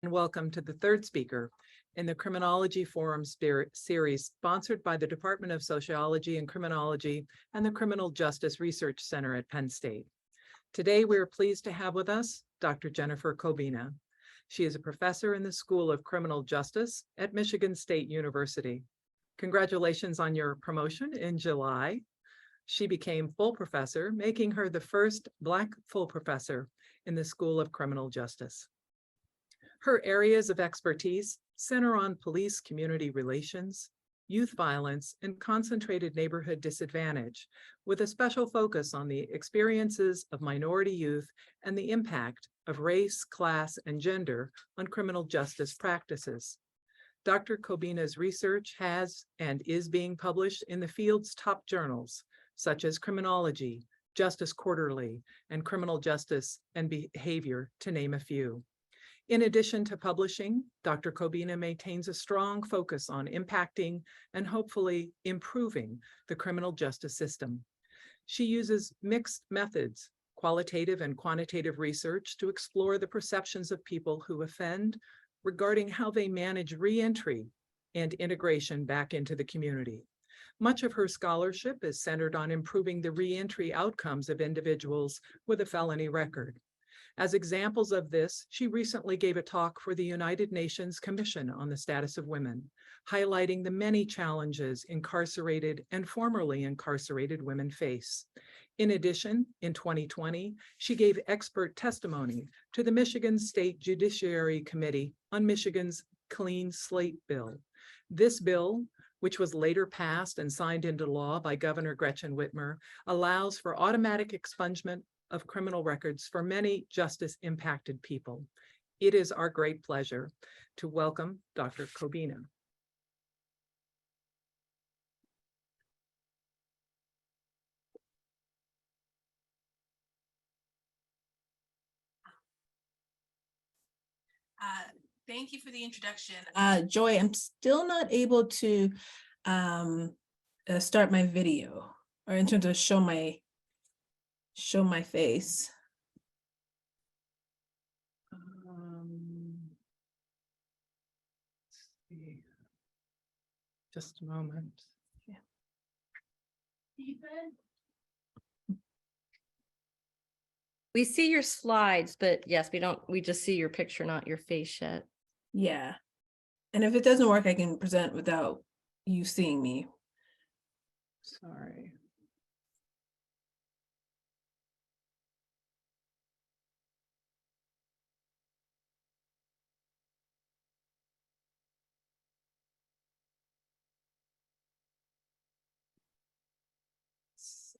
And welcome to the third speaker in the Criminology Forum series sponsored by the Department of Sociology and Criminology and the Criminal Justice Research Center at Penn State. Today, we are pleased to have with us Dr. Jennifer Cobbina. She is a professor in the School of Criminal Justice at Michigan State University. Congratulations on your promotion in July. She became full professor, making her the first Black full professor in the School of Criminal Justice. Her areas of expertise center on police-community relations, youth violence, and concentrated neighborhood disadvantage, with a special focus on the experiences of minority youth and the impact of race, class, and gender on criminal justice practices. Dr. Cobbina's research has and is being published in the field's top journals, such as Criminology, Justice Quarterly, and Criminal Justice and Behavior, to name a few. In addition to publishing, Dr. Cobbina maintains a strong focus on impacting and hopefully improving the criminal justice system. She uses mixed methods, qualitative and quantitative research, to explore the perceptions of people who offend regarding how they manage re-entry and integration back into the community. Much of her scholarship is centered on improving the re-entry outcomes of individuals with a felony record. As examples of this, she recently gave a talk for the United Nations Commission on the Status of Women, highlighting the many challenges incarcerated and formerly incarcerated women face. In addition, in 2020, she gave expert testimony to the Michigan State Judiciary Committee on Michigan's Clean Slate Bill. This bill, which was later passed and signed into law by Governor Gretchen Whitmer, allows for automatic expungement of criminal records for many justice-impacted people. It is our great pleasure to welcome Dr. Cobbina. Thank you for the introduction. Joy, I'm still not able to start my video, or in terms of show my face. Let's see. Just a moment. Yeah. We see your slides, but yes, we just see your picture, not your face yet. Yeah. And if it doesn't work, I can present without you seeing me. Sorry.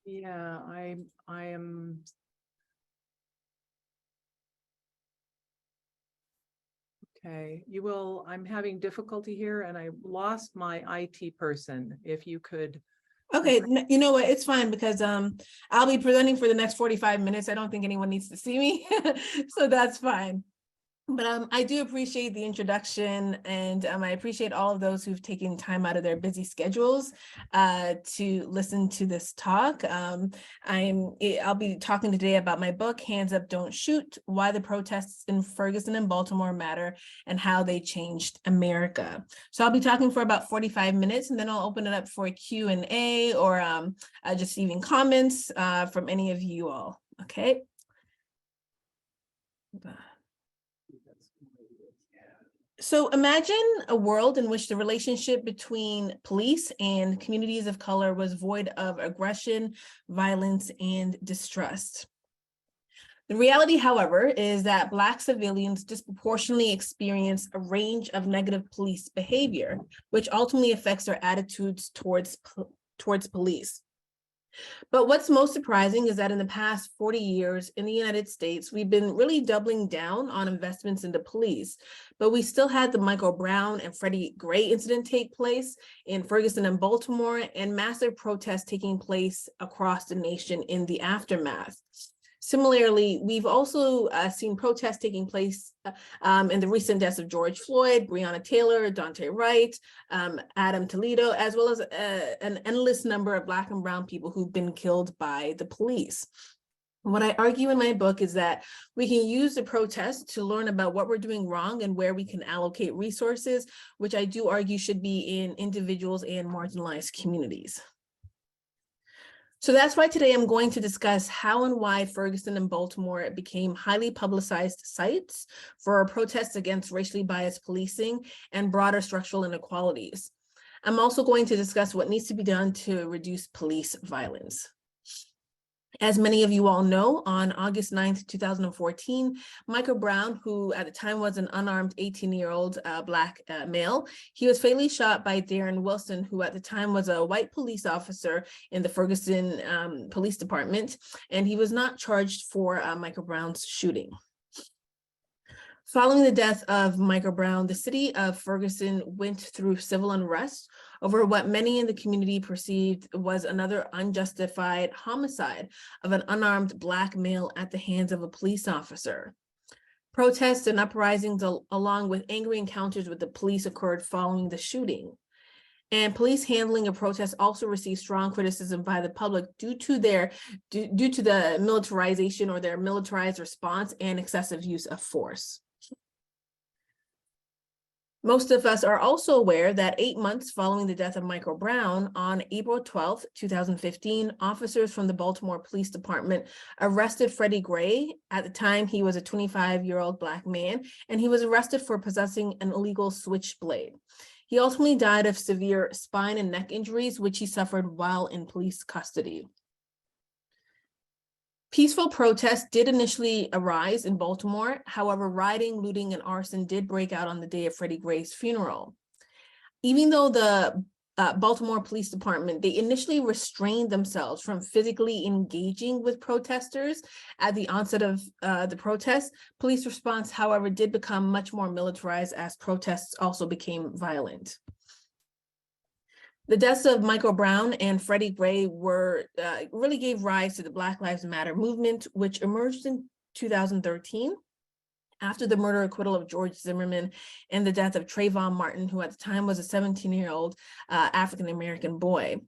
Yeah, I am. Okay, you will, I'm having difficulty here and I lost my IT person. If you could. Okay, you know what, it's fine because I'll be presenting for the next 45 minutes. I don't think anyone needs to see me, so that's fine. But I do appreciate the introduction, and I appreciate all of those who've taken time out of their busy schedules to listen to this talk. I'll be talking today about my book, Hands Up, Don't Shoot, Why the Protests in Ferguson and Baltimore Matter and How They Changed America. So I'll be talking for about 45 minutes, and then I'll open it up for a Q&A or just even comments from any of you all, okay? So imagine a world in which the relationship between police and communities of color was void of aggression, violence, and distrust. The reality, however, is that Black civilians disproportionately experience a range of negative police behavior, which ultimately affects their attitudes towards police. But what's most surprising is that in the past 40 years in the United States, we've been really doubling down on investments into police, but we still had the Michael Brown and Freddie Gray incident take place in Ferguson and Baltimore, and massive protests taking place across the nation in the aftermath. Similarly, we've also seen protests taking place in the recent deaths of George Floyd, Breonna Taylor, Daunte Wright, Adam Toledo, as well as an endless number of Black and Brown people who've been killed by the police. What I argue in my book is that we can use the protest to learn about what we're doing wrong and where we can allocate resources, which I do argue should be in individuals and marginalized communities. So that's why today I'm going to discuss how and why Ferguson and Baltimore became highly publicized sites for protests against racially biased policing and broader structural inequalities. I'm also going to discuss what needs to be done to reduce police violence. As many of you all know, on August 9th, 2014, Michael Brown, who at the time was an unarmed 18-year-old Black male, he was fatally shot by Darren Wilson, who at the time was a white police officer in the Ferguson Police Department, and he was not charged for Michael Brown's shooting. Following the death of Michael Brown, the city of Ferguson went through civil unrest over what many in the community perceived was another unjustified homicide of an unarmed Black male at the hands of a police officer. Protests and uprisings along with angry encounters with the police occurred following the shooting. And police handling of protests also received strong criticism by the public due to the militarization or their militarized response and excessive use of force. Most of us are also aware that 8 months following the death of Michael Brown, on April 12th, 2015, officers from the Baltimore Police Department arrested Freddie Gray. At the time, he was a 25-year-old Black man, and he was arrested for possessing an illegal switchblade. He ultimately died of severe spine and neck injuries, which he suffered while in police custody. Peaceful protests did initially arise in Baltimore. However, rioting, looting, and arson did break out on the day of Freddie Gray's funeral. Even though the Baltimore Police Department, they initially restrained themselves from physically engaging with protesters at the onset of the protests, police response, however, did become much more militarized as protests also became violent. The deaths of Michael Brown and Freddie Gray really gave rise to the Black Lives Matter movement, which emerged in 2013 after the murder acquittal of George Zimmerman and the death of Trayvon Martin, who at the time was a 17-year-old African-American boy.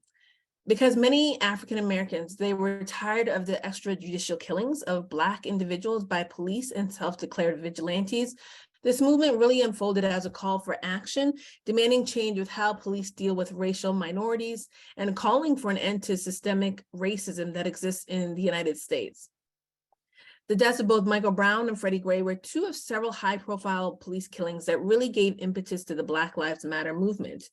Because many African-Americans, they were tired of the extrajudicial killings of Black individuals by police and self-declared vigilantes, this movement really unfolded as a call for action, demanding change with how police deal with racial minorities and calling for an end to systemic racism that exists in the United States. The deaths of both Michael Brown and Freddie Gray were two of several high-profile police killings that really gave impetus to the Black Lives Matter movement.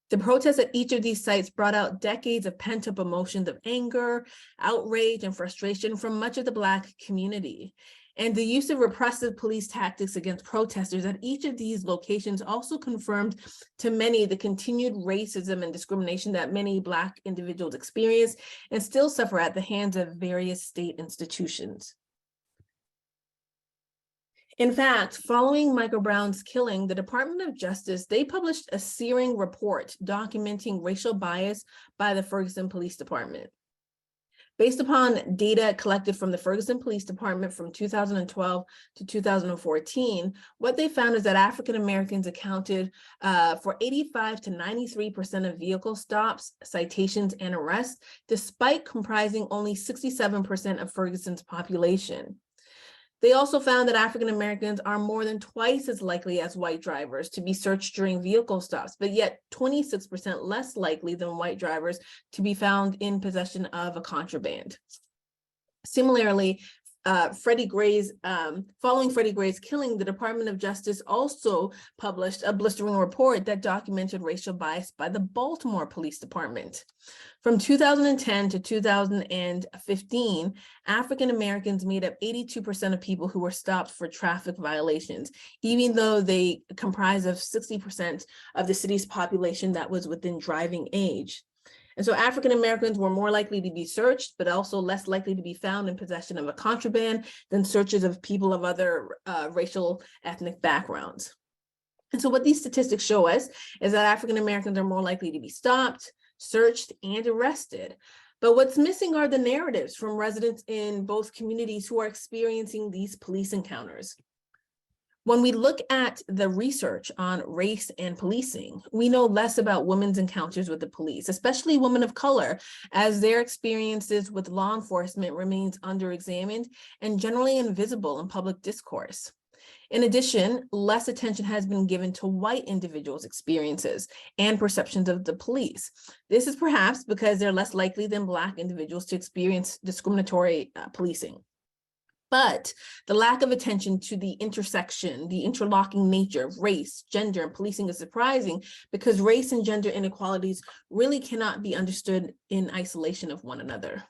The protests at each of these sites brought out decades of pent-up emotions of anger, outrage, and frustration from much of the Black community. And the use of repressive police tactics against protesters at each of these locations also confirmed to many the continued racism and discrimination that many Black individuals experience and still suffer at the hands of various state institutions. In fact, following Michael Brown's killing, the Department of Justice, they published a searing report documenting racial bias by the Ferguson Police Department. Based upon data collected from the Ferguson Police Department from 2012 to 2014, what they found is that African Americans accounted for 85 to 93% of vehicle stops, citations, and arrests, despite comprising only 67% of Ferguson's population. They also found that African Americans are more than twice as likely as white drivers to be searched during vehicle stops, but yet 26% less likely than white drivers to be found in possession of a contraband. Similarly, following Freddie Gray's killing, the Department of Justice also published a blistering report that documented racial bias by the Baltimore Police Department. From 2010 to 2015, African Americans made up 82% of people who were stopped for traffic violations, even though they comprise of 60% of the city's population that was within driving age. And so African Americans were more likely to be searched, but also less likely to be found in possession of a contraband than searches of people of other racial ethnic backgrounds. And so what these statistics show us is that African Americans are more likely to be stopped, searched, and arrested. But what's missing are the narratives from residents in both communities who are experiencing these police encounters. When we look at the research on race and policing, we know less about women's encounters with the police, especially women of color, as their experiences with law enforcement remains underexamined and generally invisible in public discourse. In addition, less attention has been given to white individuals' experiences and perceptions of the police. This is perhaps because they're less likely than Black individuals to experience discriminatory policing. But the lack of attention to the intersection, the interlocking nature of race, gender, and policing is surprising because race and gender inequalities really cannot be understood in isolation of one another.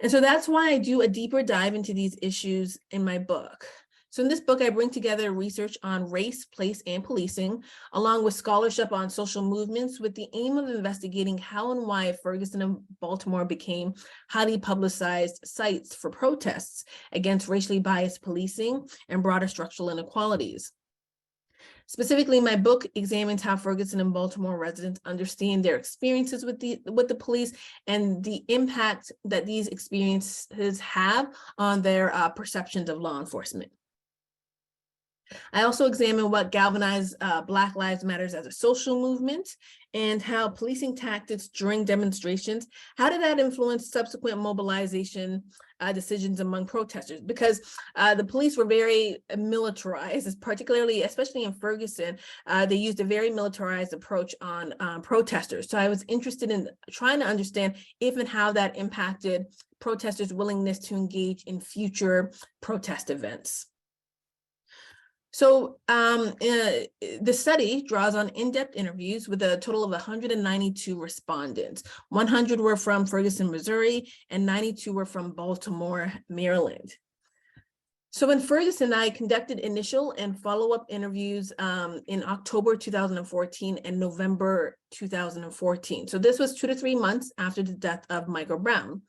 And so that's why I do a deeper dive into these issues in my book. So in this book, I bring together research on race, place, and policing, along with scholarship on social movements with the aim of investigating how and why Ferguson and Baltimore became highly publicized sites for protests against racially biased policing and broader structural inequalities. Specifically, my book examines how Ferguson and Baltimore residents understand their experiences with the police and the impact that these experiences have on their perceptions of law enforcement. I also examine what galvanized Black Lives Matter as a social movement and how policing tactics during demonstrations, how did that influence subsequent mobilization decisions among protesters? Because the police were very militarized, especially in Ferguson, they used a very militarized approach on protesters. So I was interested in trying to understand if and how that impacted protesters' willingness to engage in future protest events. So the study draws on in-depth interviews with a total of 192 respondents. 100 were from Ferguson, Missouri, and 92 were from Baltimore, Maryland. So in Ferguson, I conducted initial and follow-up interviews in October 2014 and November 2014. So this was 2 to 3 months after the death of Michael Brown.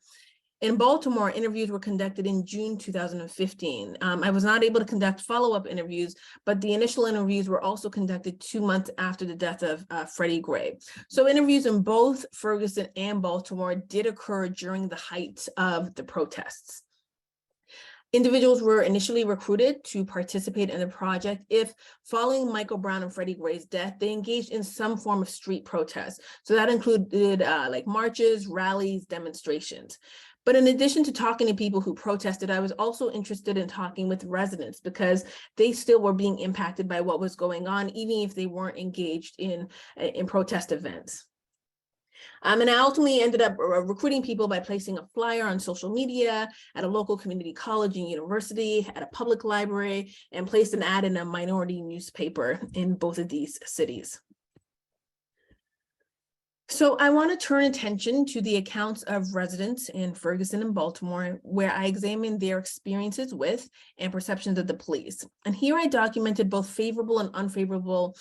In Baltimore, interviews were conducted in June 2015. I was not able to conduct follow-up interviews, but the initial interviews were also conducted 2 months after the death of Freddie Gray. So interviews in both Ferguson and Baltimore did occur during the height of the protests. Individuals were initially recruited to participate in the project if, following Michael Brown and Freddie Gray's death, they engaged in some form of street protest. So that included like marches, rallies, demonstrations. But in addition to talking to people who protested, I was also interested in talking with residents because they still were being impacted by what was going on, even if they weren't engaged in protest events. And I ultimately ended up recruiting people by placing a flyer on social media, at a local community college and university, at a public library, and placed an ad in a minority newspaper in both of these cities. So I want to turn attention to the accounts of residents in Ferguson and Baltimore, where I examined their experiences with and perceptions of the police. And here I documented both favorable and unfavorable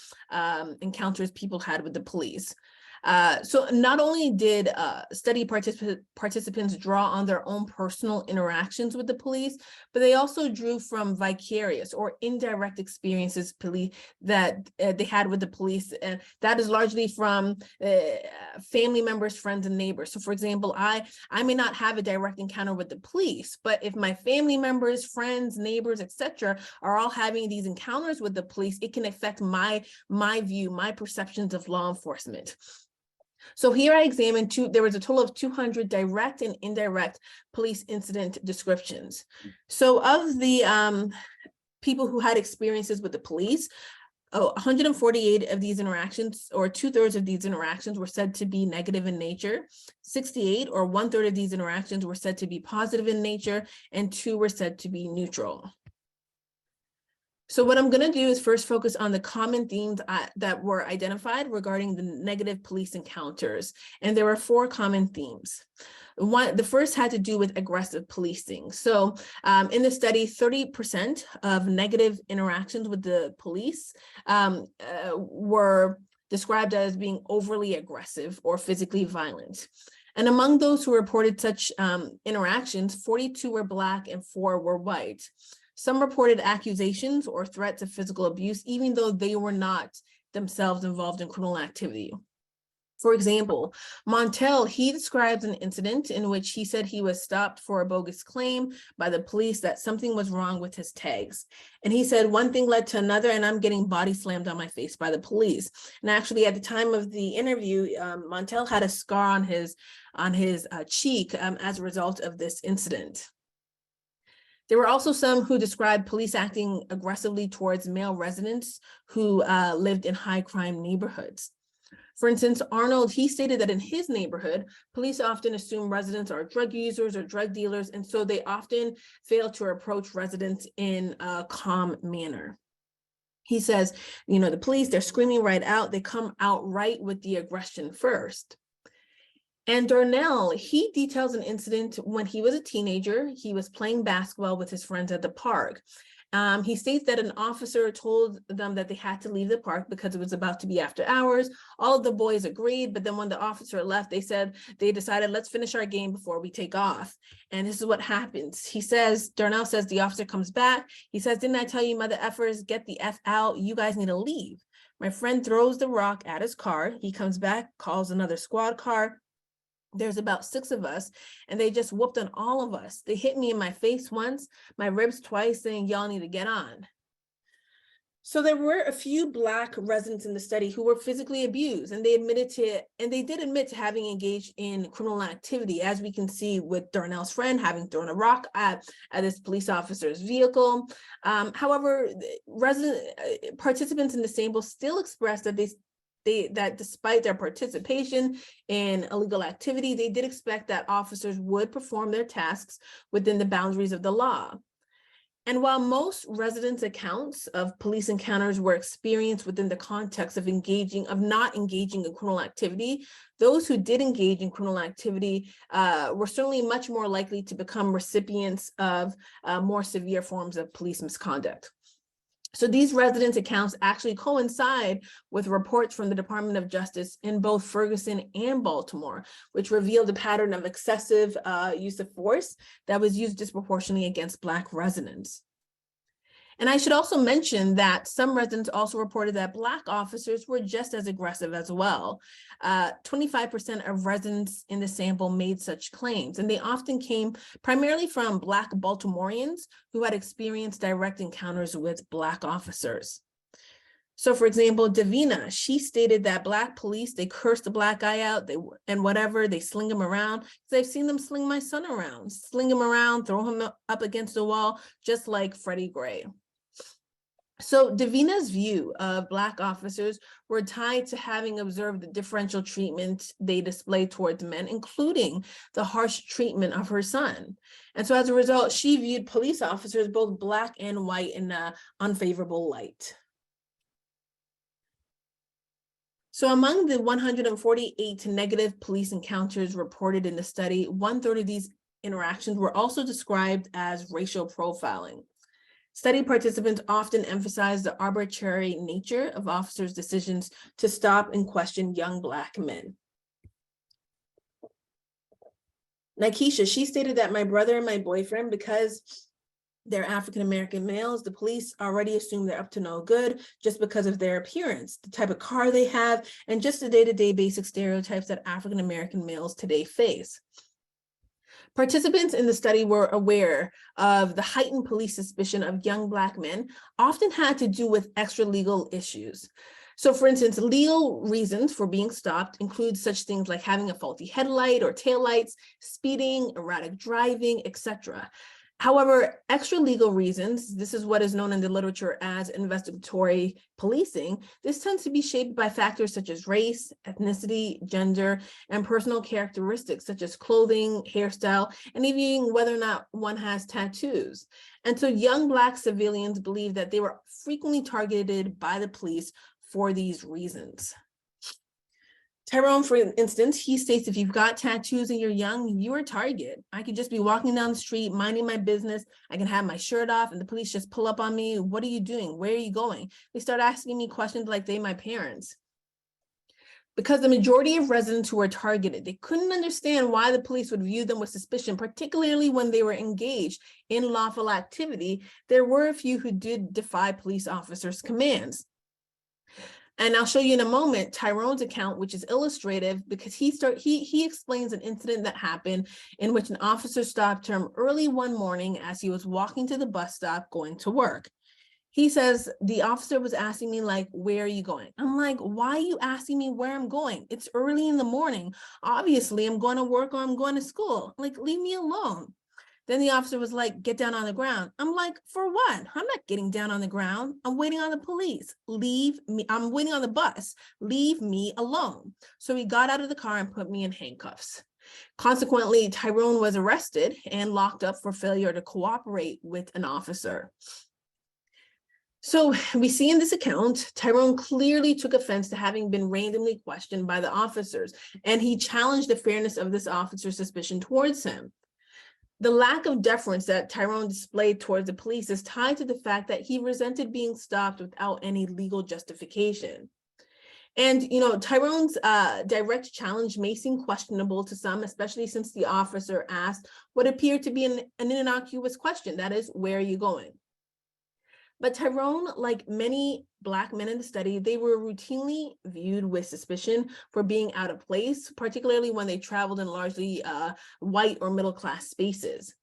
encounters people had with the police. So not only did study participants draw on their own personal interactions with the police, but they also drew from vicarious or indirect experiences that they had with the police. And that is largely from family members, friends, and neighbors. So for example, I may not have a direct encounter with the police, but if my family members, friends, neighbors, etc., are all having these encounters with the police, it can affect my view, my perceptions of law enforcement. So here I examined there was a total of 200 direct and indirect police incident descriptions. So of the people who had experiences with the police, 148 of these interactions, or 2/3 of these interactions, were said to be negative in nature. 68, or 1/3 of these interactions, were said to be positive in nature, and 2 were said to be neutral. So what I'm going to do is first focus on the common themes that were identified regarding the negative police encounters. And there were 4 common themes. The first had to do with aggressive policing. So in the study, 30% of negative interactions with the police were described as being overly aggressive or physically violent. And among those who reported such interactions, 42 were Black and 4 were white. Some reported accusations or threats of physical abuse, even though they were not themselves involved in criminal activity. For example, Montel, he describes an incident in which he said he was stopped for a bogus claim by the police that something was wrong with his tags. And he said one thing led to another, and I'm getting body slammed on my face by the police. And actually, at the time of the interview, Montel had a scar on his cheek as a result of this incident. There were also some who described police acting aggressively towards male residents who lived in high crime neighborhoods. For instance, Arnold, he stated that in his neighborhood, police often assume residents are drug users or drug dealers, and so they often fail to approach residents in a calm manner. He says, you know, the police, they're screaming right out, they come out right with the aggression first. And Darnell, he details an incident when he was a teenager. He was playing basketball with his friends at the park. He states that an officer told them that they had to leave the park because it was about to be after hours. All of the boys agreed, but then when the officer left, they decided, let's finish our game before we take off. And this is what happens. He says, Darnell says, the officer comes back. He says, didn't I tell you, mother effers, get the F out. You guys need to leave. My friend throws the rock at his car. He comes back, calls another squad car. There's about 6 of us, and they just whooped on all of us. They hit me in my face once, my ribs twice, saying, y'all need to get on. So there were a few Black residents in the study who were physically abused, and they did admit to having engaged in criminal activity, as we can see with Darnell's friend having thrown a rock at this police officer's vehicle. However, participants in the sample still expressed that that despite their participation in illegal activity, they did expect that officers would perform their tasks within the boundaries of the law. And while most residents' accounts of police encounters were experienced within the context of not engaging in criminal activity, those who did engage in criminal activity were certainly much more likely to become recipients of more severe forms of police misconduct. So these residents' accounts actually coincide with reports from the Department of Justice in both Ferguson and Baltimore, which revealed a pattern of excessive use of force that was used disproportionately against Black residents. And I should also mention that some residents also reported that Black officers were just as aggressive as well. 25% of residents in the sample made such claims, and they often came primarily from Black Baltimoreans who had experienced direct encounters with Black officers. So for example, Davina, she stated that Black police, they curse the Black guy out, they sling him around. I've seen them sling my son around, throw him up against the wall, just like Freddie Gray. So Davina's view of Black officers were tied to having observed the differential treatment they displayed towards men, including the harsh treatment of her son. And so as a result, she viewed police officers, both Black and white, in an unfavorable light. So among the 148 negative police encounters reported in the study, 1/3 of these interactions were also described as racial profiling. Study participants often emphasized the arbitrary nature of officers' decisions to stop and question young Black men. Nikesha, she stated that my brother and my boyfriend, because they're African-American males, the police already assume they're up to no good just because of their appearance, the type of car they have, and just the day-to-day basic stereotypes that African-American males today face. Participants in the study were aware of the heightened police suspicion of young Black men often had to do with extra legal issues. So for instance, legal reasons for being stopped include such things like having a faulty headlight or taillights, speeding, erratic driving, etc. However, extra legal reasons, this is what is known in the literature as investigatory policing. This tends to be shaped by factors such as race, ethnicity, gender, and personal characteristics such as clothing, hairstyle, and even whether or not one has tattoos. And so young Black civilians believe that they were frequently targeted by the police for these reasons. Tyrone, for instance, he states, if you've got tattoos and you're young, you're a target. I could just be walking down the street, minding my business. I can have my shirt off and the police just pull up on me. What are you doing? Where are you going? They start asking me questions like they're my parents. Because the majority of residents who were targeted, they couldn't understand why the police would view them with suspicion, particularly when they were engaged in lawful activity. There were a few who did defy police officers' commands. And I'll show you in a moment Tyrone's account, which is illustrative because he explains an incident that happened in which an officer stopped him early one morning as he was walking to the bus stop going to work. He says, the officer was asking me, like, where are you going? I'm like, why are you asking me where I'm going? It's early in the morning. Obviously, I'm going to work or I'm going to school. Like, leave me alone. Then the officer was like, get down on the ground. I'm like, for what? I'm not getting down on the ground. I'm waiting on the police. Leave me. I'm waiting on the bus. Leave me alone. So he got out of the car and put me in handcuffs. Consequently, Tyrone was arrested and locked up for failure to cooperate with an officer. So we see in this account, Tyrone clearly took offense to having been randomly questioned by the officers, and he challenged the fairness of this officer's suspicion towards him. The lack of deference that Tyrone displayed towards the police is tied to the fact that he resented being stopped without any legal justification. And, Tyrone's direct challenge may seem questionable to some, especially since the officer asked what appeared to be an innocuous question, that is, where are you going? But Tyrone, like many Black men in the study, they were routinely viewed with suspicion for being out of place, particularly when they traveled in largely white or middle-class spaces.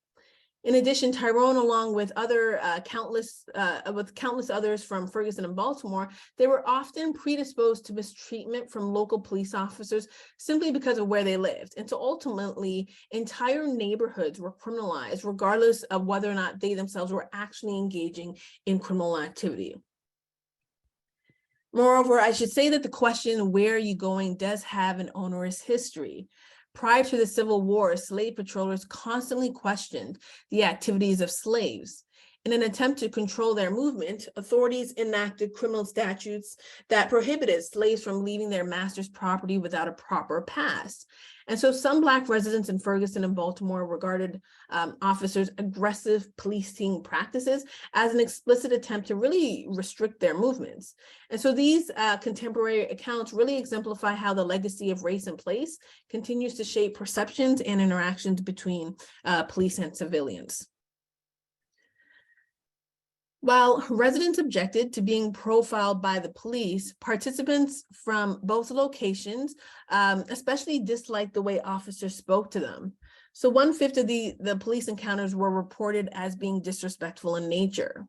In addition, Tyrone, along with countless others from Ferguson and Baltimore, they were often predisposed to mistreatment from local police officers simply because of where they lived. And so ultimately, entire neighborhoods were criminalized, regardless of whether or not they themselves were actually engaging in criminal activity. Moreover, I should say that the question, where are you going, does have an onerous history. Prior to the Civil War, slave patrollers constantly questioned the activities of slaves. In an attempt to control their movement, authorities enacted criminal statutes that prohibited slaves from leaving their master's property without a proper pass. And so some Black residents in Ferguson and Baltimore regarded officers' aggressive policing practices as an explicit attempt to really restrict their movements. And so these contemporary accounts really exemplify how the legacy of race and place continues to shape perceptions and interactions between police and civilians. While residents objected to being profiled by the police, participants from both locations especially disliked the way officers spoke to them. So 1/5 of the police encounters were reported as being disrespectful in nature.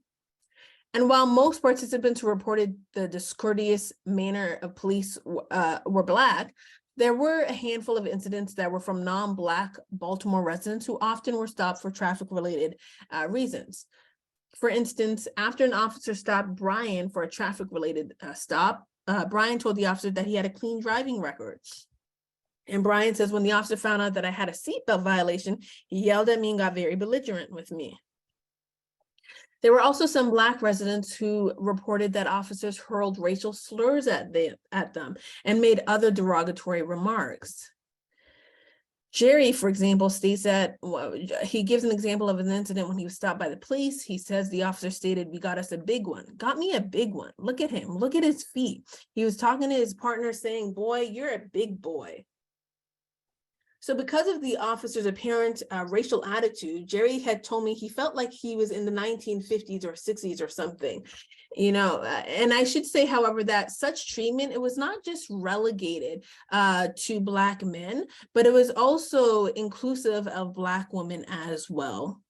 And while most participants who reported the discourteous manner of police were Black, there were a handful of incidents that were from non-Black Baltimore residents who often were stopped for traffic-related reasons. For instance, after an officer stopped Brian for a traffic-related stop, Brian told the officer that he had a clean driving record. And Brian says, when the officer found out that I had a seatbelt violation, he yelled at me and got very belligerent with me. There were also some Black residents who reported that officers hurled racial slurs at them and made other derogatory remarks. Jerry, for example, states that he gives an example of an incident when he was stopped by the police. He says the officer stated, "We got us a big one." Got me a big one. Look at him. Look at his feet. He was talking to his partner saying, "Boy, you're a big boy." So because of the officer's apparent racial attitude, Jerry had told me he felt like he was in the 1950s or 60s or something, and I should say, however, that such treatment, it was not just relegated to Black men, but it was also inclusive of Black women as well.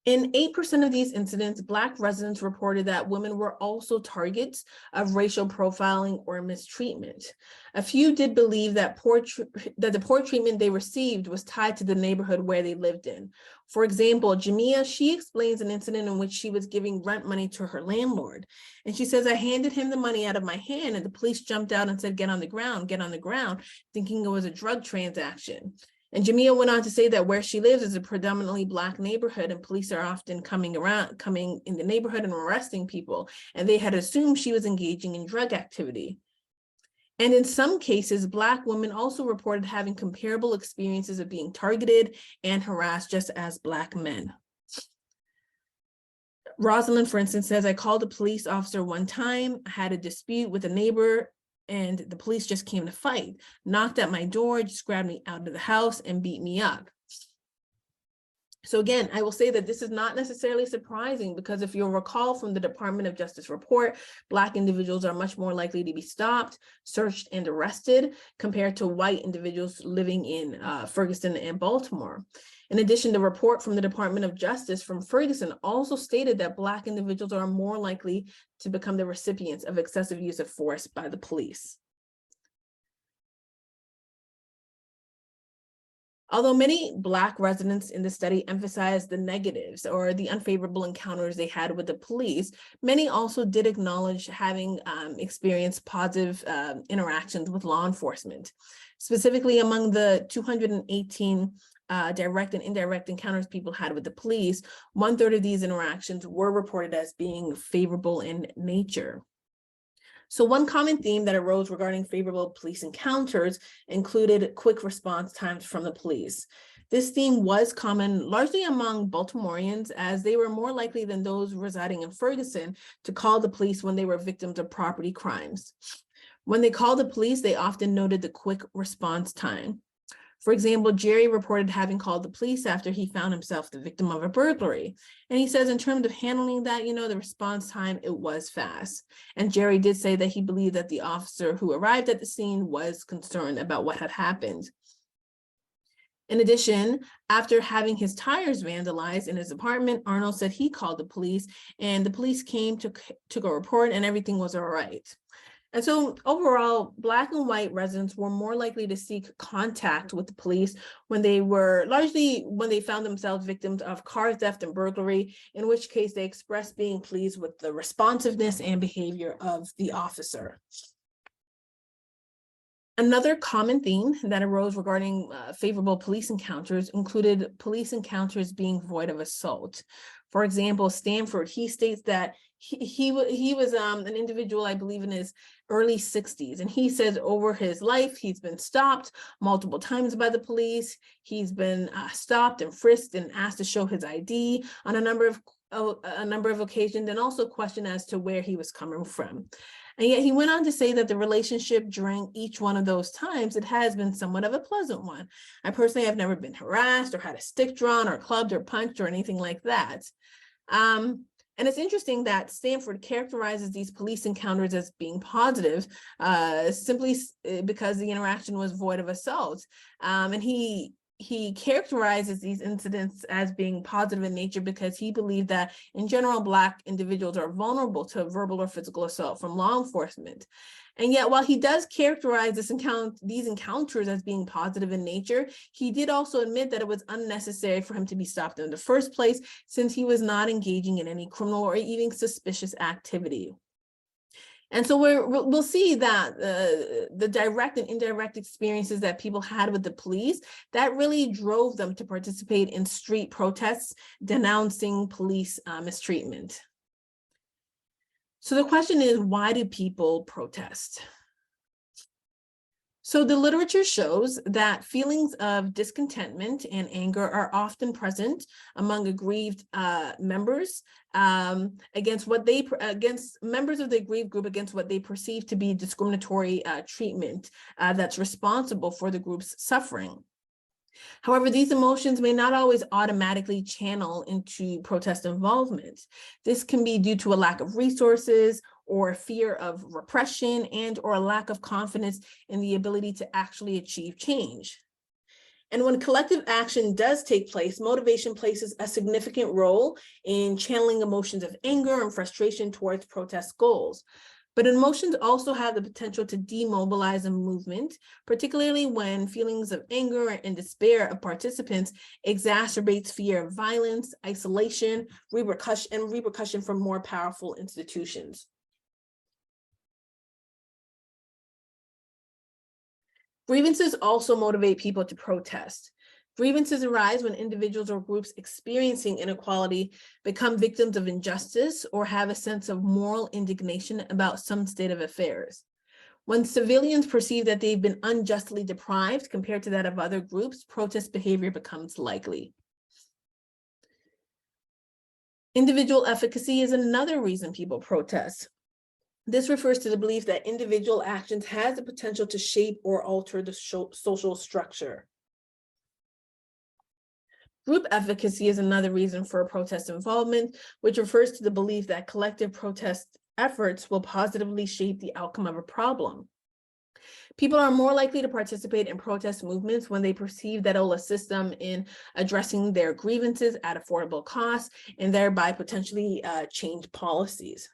In 8% of these incidents, Black residents reported that women were also targets of racial profiling or mistreatment. A few did believe that the poor treatment they received was tied to the neighborhood where they lived in. For example, Jamia, she explains an incident in which she was giving rent money to her landlord. And she says, I handed him the money out of my hand and the police jumped out and said, get on the ground, thinking it was a drug transaction. And Jamia went on to say that where she lives is a predominantly Black neighborhood and police are often coming in the neighborhood and arresting people. And they had assumed she was engaging in drug activity. And in some cases, Black women also reported having comparable experiences of being targeted and harassed just as Black men. Rosalind, for instance, says, I called a police officer one time, had a dispute with a neighbor, and the police just came to fight, knocked at my door, just grabbed me out of the house and beat me up. So again, I will say that this is not necessarily surprising, because if you'll recall from the Department of Justice report, Black individuals are much more likely to be stopped, searched, and arrested compared to white individuals living in Ferguson and Baltimore. In addition, the report from the Department of Justice from Ferguson also stated that Black individuals are more likely to become the recipients of excessive use of force by the police. Although many Black residents in the study emphasized the negatives or the unfavorable encounters they had with the police, many also did acknowledge having experienced positive interactions with law enforcement. Specifically, among the 218 direct and indirect encounters people had with the police, 1/3 of these interactions were reported as being favorable in nature. So one common theme that arose regarding favorable police encounters included quick response times from the police. This theme was common largely among Baltimoreans, as they were more likely than those residing in Ferguson to call the police when they were victims of property crimes. When they called the police, they often noted the quick response time. For example, Jerry reported having called the police after he found himself the victim of a burglary. And he says in terms of handling that, the response time, it was fast. And Jerry did say that he believed that the officer who arrived at the scene was concerned about what had happened. In addition, after having his tires vandalized in his apartment, Arnold said he called the police, and the police came, took a report, and everything was all right. And so overall, Black and white residents were more likely to seek contact with the police when they found themselves victims of car theft and burglary, in which case they expressed being pleased with the responsiveness and behavior of the officer. Another common theme that arose regarding favorable police encounters included police encounters being void of assault. For example, Stanford, he states that he was an individual, I believe, in his early 60s, and he says over his life he's been stopped multiple times by the police. He's been stopped and frisked and asked to show his ID on a number of occasions, and also questioned as to where he was coming from. And yet he went on to say that the relationship during each one of those times, it has been somewhat of a pleasant one. I personally have never been harassed or had a stick drawn or clubbed or punched or anything like that. And it's interesting that Stanford characterizes these police encounters as being positive, simply because the interaction was void of assault. And he characterizes these incidents as being positive in nature because he believed that in general, Black individuals are vulnerable to verbal or physical assault from law enforcement. And yet, while he does characterize these encounters as being positive in nature, he did also admit that it was unnecessary for him to be stopped in the first place, since he was not engaging in any criminal or even suspicious activity. And so we'll see that the direct and indirect experiences that people had with the police, that really drove them to participate in street protests denouncing police mistreatment. So the question is, why do people protest? So the literature shows that feelings of discontentment and anger are often present among aggrieved members against members of the aggrieved group against what they perceive to be discriminatory treatment that's responsible for the group's suffering. However, these emotions may not always automatically channel into protest involvement. This can be due to a lack of resources or fear of repression and or a lack of confidence in the ability to actually achieve change. And when collective action does take place, motivation plays a significant role in channeling emotions of anger and frustration towards protest goals. But emotions also have the potential to demobilize a movement, particularly when feelings of anger and despair of participants exacerbates fear of violence, isolation, repercussion from more powerful institutions. Grievances also motivate people to protest. Grievances arise when individuals or groups experiencing inequality become victims of injustice or have a sense of moral indignation about some state of affairs. When civilians perceive that they've been unjustly deprived compared to that of other groups, protest behavior becomes likely. Individual efficacy is another reason people protest. This refers to the belief that individual actions has the potential to shape or alter the social structure. Group efficacy is another reason for protest involvement, which refers to the belief that collective protest efforts will positively shape the outcome of a problem. People are more likely to participate in protest movements when they perceive that it will assist them in addressing their grievances at affordable costs and thereby potentially change policies.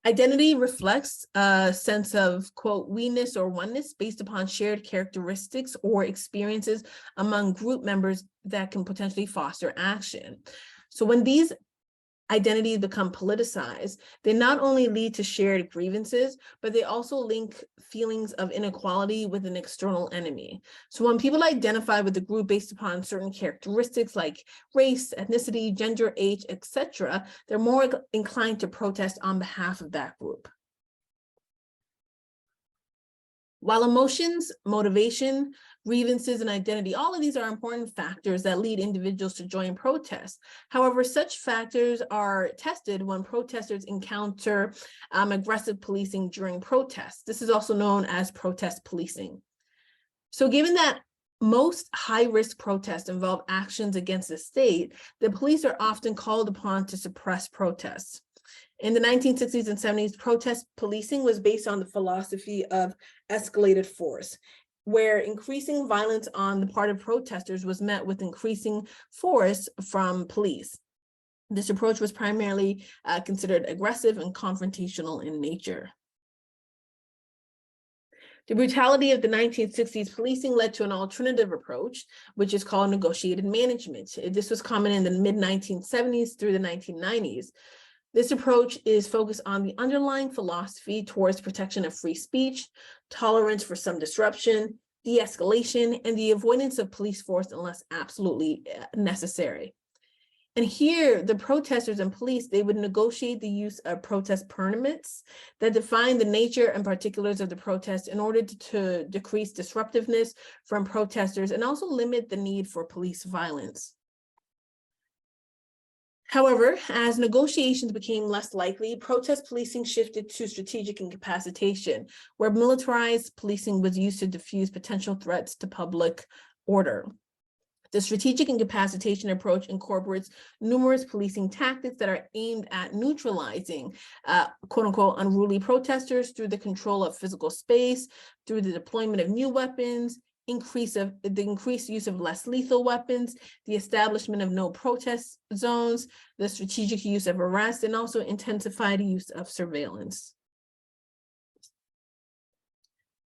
Identity reflects a sense of, quote, we-ness or oneness based upon shared characteristics or experiences among group members that can potentially foster action. So when these identities become politicized, they not only lead to shared grievances, but they also link feelings of inequality with an external enemy. So when people identify with the group based upon certain characteristics like race, ethnicity, gender, age, etc., they're more inclined to protest on behalf of that group. While emotions, motivation, grievances, and identity, all of these are important factors that lead individuals to join protests. However, such factors are tested when protesters encounter aggressive policing during protests. This is also known as protest policing. So given that most high-risk protests involve actions against the state, the police are often called upon to suppress protests. In the 1960s and 70s, protest policing was based on the philosophy of escalated force, where increasing violence on the part of protesters was met with increasing force from police. This approach was primarily considered aggressive and confrontational in nature. The brutality of the 1960s policing led to an alternative approach, which is called negotiated management. This was common in the mid-1970s through the 1990s. This approach is focused on the underlying philosophy towards protection of free speech, tolerance for some disruption, de-escalation, and the avoidance of police force unless absolutely necessary. And here, the protesters and police, they would negotiate the use of protest permits that define the nature and particulars of the protest in order to decrease disruptiveness from protesters and also limit the need for police violence. However, as negotiations became less likely, protest policing shifted to strategic incapacitation, where militarized policing was used to diffuse potential threats to public order. The strategic incapacitation approach incorporates numerous policing tactics that are aimed at neutralizing quote unquote unruly protesters through the control of physical space, through the deployment of new weapons, the increased use of less lethal weapons, the establishment of no protest zones, the strategic use of arrest, and also intensified use of surveillance.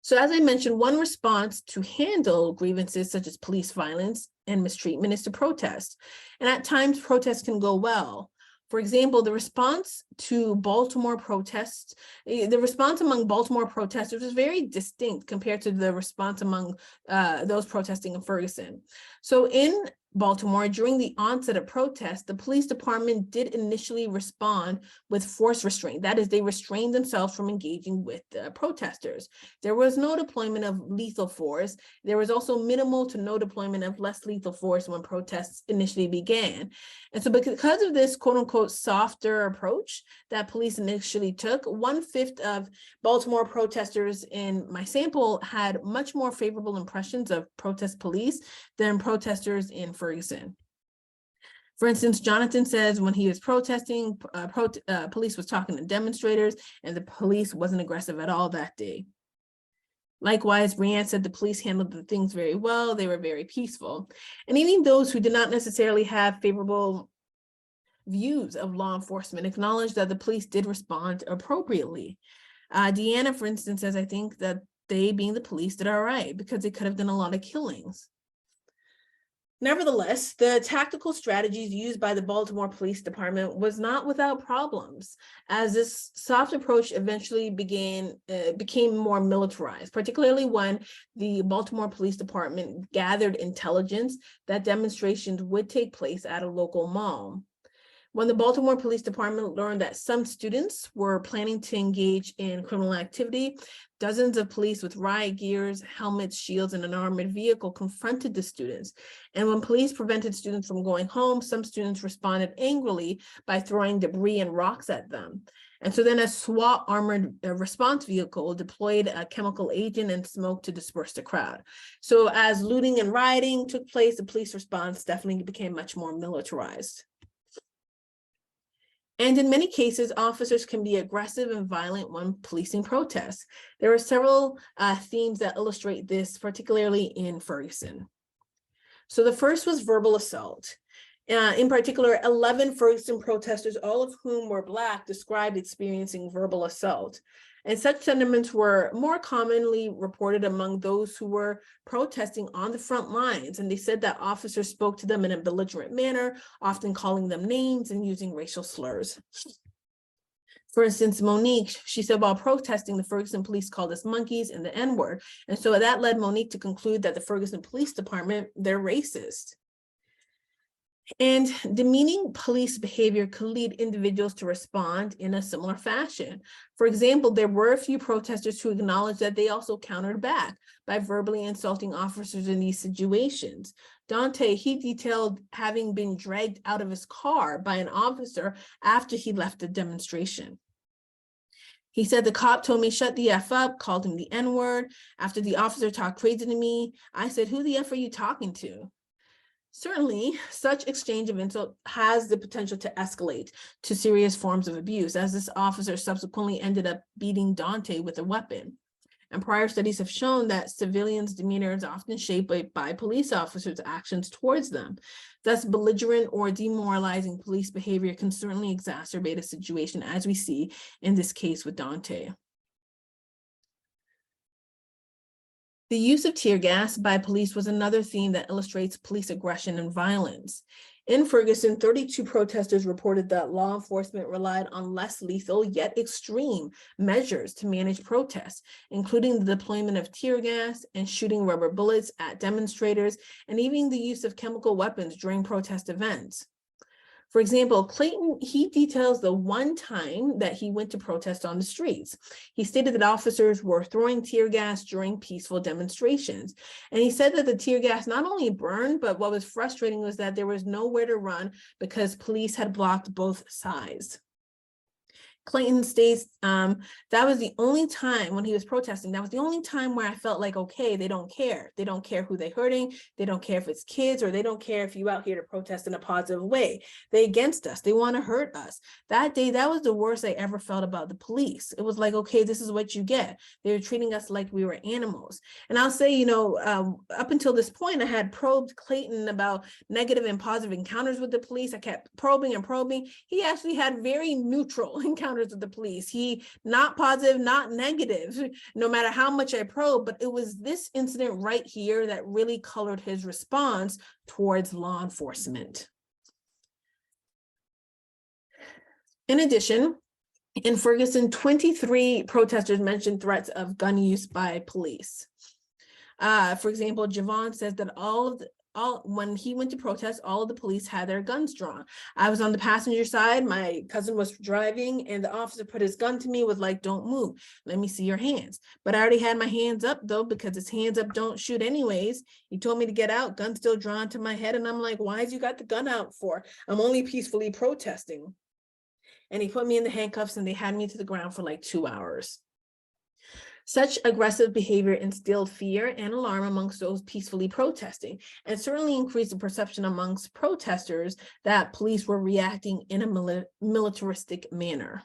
So as I mentioned, one response to handle grievances such as police violence and mistreatment is to protest. And at times protests can go well. For example, the response to Baltimore protests, the response among Baltimore protesters was very distinct compared to the response among those protesting in Ferguson. So in Baltimore, during the onset of protests, the police department did initially respond with force restraint. That is, they restrained themselves from engaging with protesters. There was no deployment of lethal force. There was also minimal to no deployment of less lethal force when protests initially began. And so because of this quote unquote softer approach that police initially took, 1/5 of Baltimore protesters in my sample had much more favorable impressions of protest police than protesters in Ferguson. For instance, Jonathan says when he was protesting, police was talking to demonstrators and the police wasn't aggressive at all that day. Likewise, Brianne said the police handled the things very well. They were very peaceful. And even those who did not necessarily have favorable views of law enforcement acknowledged that the police did respond appropriately. Deanna, for instance, says, I think that they, being the police, did all right because they could have done a lot of killings. Nevertheless, the tactical strategies used by the Baltimore Police Department was not without problems, as this soft approach eventually became more militarized, particularly when the Baltimore Police Department gathered intelligence that demonstrations would take place at a local mall. When the Baltimore Police Department learned that some students were planning to engage in criminal activity, dozens of police with riot gears, helmets, shields, and an armored vehicle confronted the students. And when police prevented students from going home, some students responded angrily by throwing debris and rocks at them. And so then a SWAT armored response vehicle deployed a chemical agent and smoke to disperse the crowd. So as looting and rioting took place, the police response definitely became much more militarized. And in many cases, officers can be aggressive and violent when policing protests. There are several themes that illustrate this, particularly in Ferguson. So the first was verbal assault. In particular, 11 Ferguson protesters, all of whom were Black, described experiencing verbal assault. And such sentiments were more commonly reported among those who were protesting on the front lines. And they said that officers spoke to them in a belligerent manner, often calling them names and using racial slurs. For instance, Monique, she said while protesting, the Ferguson police called us monkeys and the N-word. And so that led Monique to conclude that the Ferguson Police Department, they're racist. And demeaning police behavior could lead individuals to respond in a similar fashion. For example, there were a few protesters who acknowledged that they also countered back by verbally insulting officers in these situations. Dante, he detailed having been dragged out of his car by an officer after he left the demonstration. He said, the cop told me, shut the F up, called him the N-word. After the officer talked crazy to me, I said, who the F are you talking to? Certainly, such exchange of insult has the potential to escalate to serious forms of abuse, as this officer subsequently ended up beating Dante with a weapon. And prior studies have shown that civilians' demeanor is often shaped by police officers' actions towards them. Thus, belligerent or demoralizing police behavior can certainly exacerbate a situation, as we see in this case with Dante. The use of tear gas by police was another theme that illustrates police aggression and violence. In Ferguson, 32 protesters reported that law enforcement relied on less lethal yet extreme measures to manage protests, including the deployment of tear gas and shooting rubber bullets at demonstrators, and even the use of chemical weapons during protest events. For example, Clayton, he details the one time that he went to protest on the streets. He stated that officers were throwing tear gas during peaceful demonstrations. And he said that the tear gas not only burned, but what was frustrating was that there was nowhere to run because police had blocked both sides. Clayton states that was the only time when he was protesting, that was the only time where I felt like, okay, they don't care. They don't care who they're hurting. They don't care if it's kids, or they don't care if you out here to protest in a positive way. They against us. They want to hurt us. That day, that was the worst I ever felt about the police. It was like, okay, this is what you get. They were treating us like we were animals. And I'll say, you know, up until this point, I had probed Clayton about negative and positive encounters with the police. I kept probing and probing. He actually had very neutral encounters with the police. He not positive, not negative, no matter how much I probe, but it was this incident right here that really colored his response towards law enforcement. In addition, in Ferguson, 23 protesters mentioned threats of gun use by police. For example, Javon says that when he went to protest, all of the police had their guns drawn. I was on the passenger side, my cousin was driving, and the officer put his gun to me, was like, don't move, let me see your hands. But I already had my hands up though, because his hands up don't shoot anyways. He told me to get out, gun still drawn to my head, and I'm like, why has you got the gun out for? I'm only peacefully protesting. And he put me in the handcuffs and they had me to the ground for like 2 hours. Such aggressive behavior instilled fear and alarm amongst those peacefully protesting, and certainly increased the perception amongst protesters that police were reacting in a militaristic manner.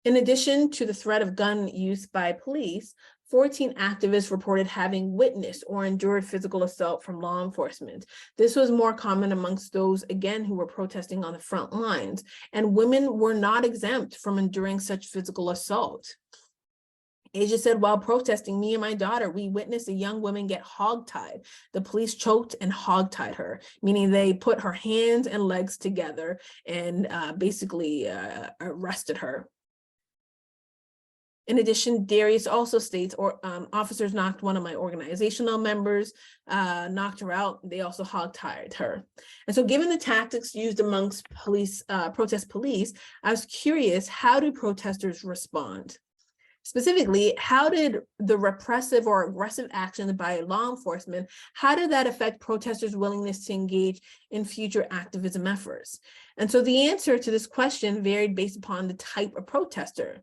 In addition to the threat of gun use by police, 14 activists reported having witnessed or endured physical assault from law enforcement. This was more common amongst those, again, who were protesting on the front lines, and women were not exempt from enduring such physical assault. Asia said, while protesting, me and my daughter, we witnessed a young woman get hogtied. The police choked and hogtied her, meaning they put her hands and legs together and basically arrested her. In addition, Darius also states, officers knocked one of my organizational members, knocked her out. They also hogtied her. And so given the tactics used amongst police, protest police, I was curious, how do protesters respond? Specifically, how did the repressive or aggressive actions by law enforcement, how did that affect protesters' willingness to engage in future activism efforts? And so the answer to this question varied based upon the type of protester.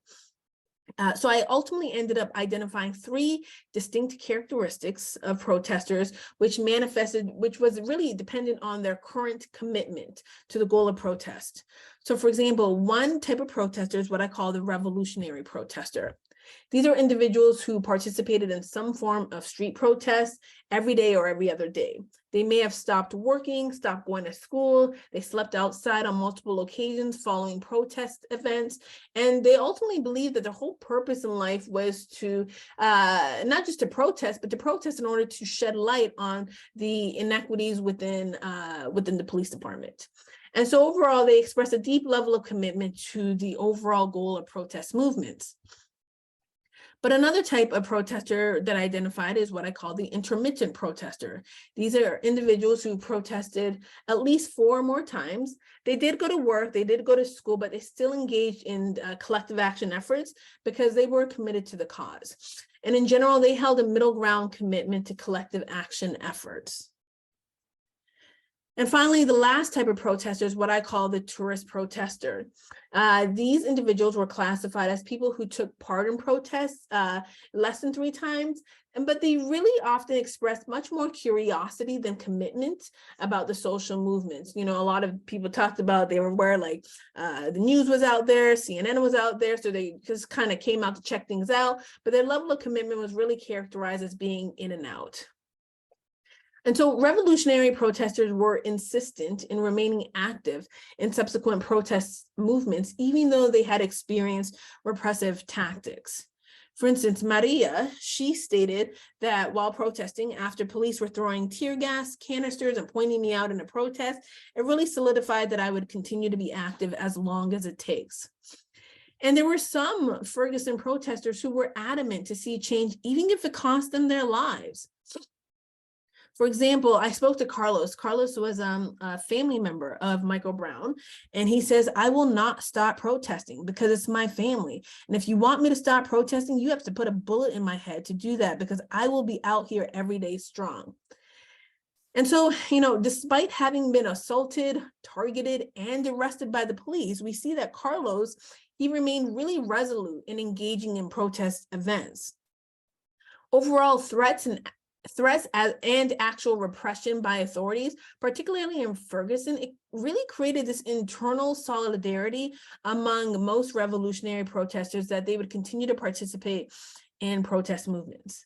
So I ultimately ended up identifying 3 distinct characteristics of protesters, which was really dependent on their current commitment to the goal of protest. So for example, one type of protester is what I call the revolutionary protester. These are individuals who participated in some form of street protest every day or every other day. They may have stopped working, stopped going to school, they slept outside on multiple occasions following protest events, and they ultimately believed that their whole purpose in life was to not just to protest, but to protest in order to shed light on the inequities within the police department. And so overall, they expressed a deep level of commitment to the overall goal of protest movements. But another type of protester that I identified is what I call the intermittent protester. These are individuals who protested at least 4 or more times. They did go to work, they did go to school, but they still engaged in collective action efforts because they were committed to the cause. And in general, they held a middle ground commitment to collective action efforts. And finally, the last type of protester is what I call the tourist protester. These individuals were classified as people who took part in protests less than 3 times, but they really often expressed much more curiosity than commitment about the social movements. You know, a lot of people talked about they were aware, like the news was out there, CNN was out there, so they just kind of came out to check things out, but their level of commitment was really characterized as being in and out. And so revolutionary protesters were insistent in remaining active in subsequent protest movements, even though they had experienced repressive tactics. For instance, Maria, she stated that while protesting, after police were throwing tear gas, canisters, and pointing me out in a protest, it really solidified that I would continue to be active as long as it takes. And there were some Ferguson protesters who were adamant to see change, even if it cost them their lives. For example, I spoke to Carlos. Carlos was a family member of Michael Brown, and he says, I will not stop protesting because it's my family. And if you want me to stop protesting, you have to put a bullet in my head to do that because I will be out here every day strong. And so, you know, despite having been assaulted, targeted, and arrested by the police, we see that Carlos, he remained really resolute in engaging in protest events. Overall, threats and actual repression by authorities, particularly in Ferguson, it really created this internal solidarity among most revolutionary protesters that they would continue to participate in protest movements.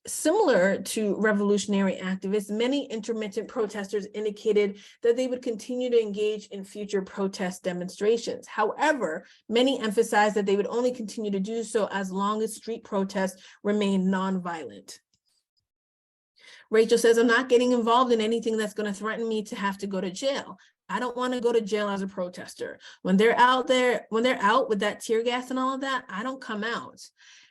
Similar to revolutionary activists, many intermittent protesters indicated that they would continue to engage in future protest demonstrations. However, many emphasized that they would only continue to do so as long as street protests remained nonviolent. Rachel says, I'm not getting involved in anything that's going to threaten me to have to go to jail. I don't want to go to jail as a protester. When they're out with that tear gas and all of that, I don't come out.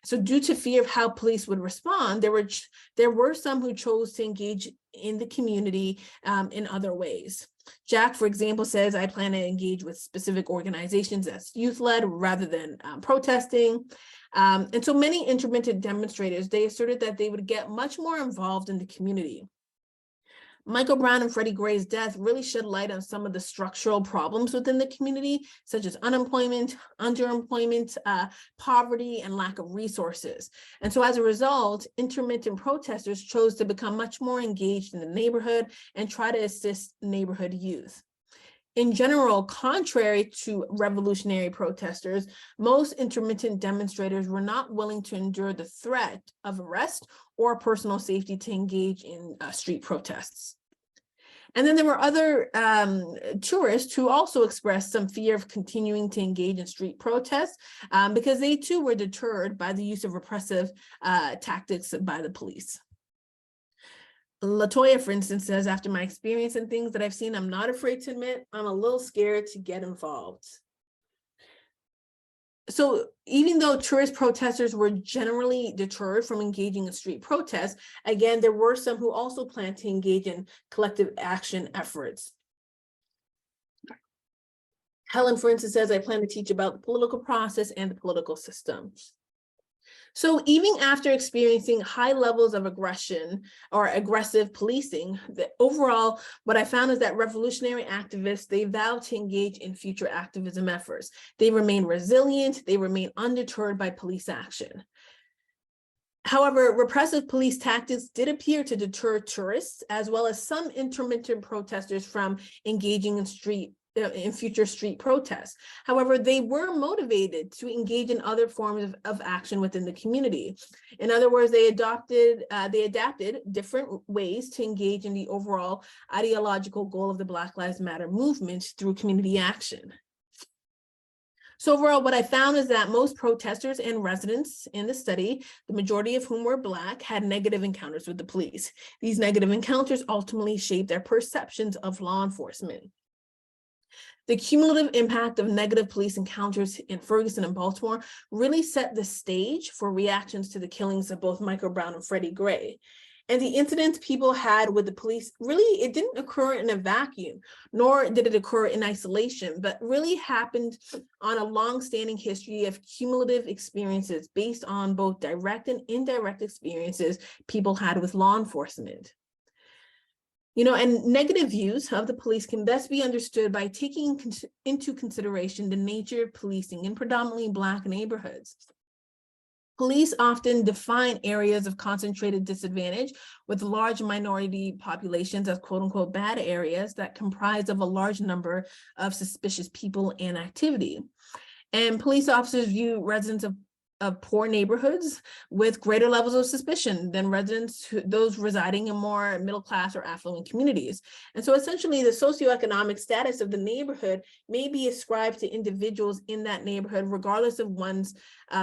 So due to fear of how police would respond, there were some who chose to engage in the community in other ways. Jack, for example, says, I plan to engage with specific organizations that's youth-led rather than protesting. And so many intermittent demonstrators, they asserted that they would get much more involved in the community. Michael Brown and Freddie Gray's death really shed light on some of the structural problems within the community, such as unemployment, underemployment, poverty, and lack of resources. And so as a result, intermittent protesters chose to become much more engaged in the neighborhood and try to assist neighborhood youth. In general, contrary to revolutionary protesters, most intermittent demonstrators were not willing to endure the threat of arrest or personal safety to engage in street protests. And then there were other tourists who also expressed some fear of continuing to engage in street protests because they too were deterred by the use of repressive tactics by the police. Latoya, for instance, says, after my experience and things that I've seen, I'm not afraid to admit I'm a little scared to get involved. So even though tourist protesters were generally deterred from engaging in street protests, again, there were some who also planned to engage in collective action efforts. Helen, for instance, says, I plan to teach about the political process and the political system. So even after experiencing high levels of aggression or aggressive policing, overall, what I found is that revolutionary activists, they vow to engage in future activism efforts. They remain resilient, they remain undeterred by police action. However, repressive police tactics did appear to deter tourists, as well as some intermittent protesters from engaging in future street protests. However, they were motivated to engage in other forms of action within the community. In other words, they adapted different ways to engage in the overall ideological goal of the Black Lives Matter movement through community action. So overall, what I found is that most protesters and residents in the study, the majority of whom were Black, had negative encounters with the police. These negative encounters ultimately shaped their perceptions of law enforcement. The cumulative impact of negative police encounters in Ferguson and Baltimore really set the stage for reactions to the killings of both Michael Brown and Freddie Gray. And the incidents people had with the police, really, it didn't occur in a vacuum, nor did it occur in isolation, but really happened on a long-standing history of cumulative experiences based on both direct and indirect experiences people had with law enforcement. And negative views of the police can best be understood by taking into consideration the nature of policing in predominantly Black neighborhoods. Police often define areas of concentrated disadvantage with large minority populations as quote unquote bad areas that comprise of a large number of suspicious people and activity. And police officers view residents of poor neighborhoods with greater levels of suspicion than those residing in more middle class or affluent communities. And so essentially the socioeconomic status of the neighborhood may be ascribed to individuals in that neighborhood regardless of one's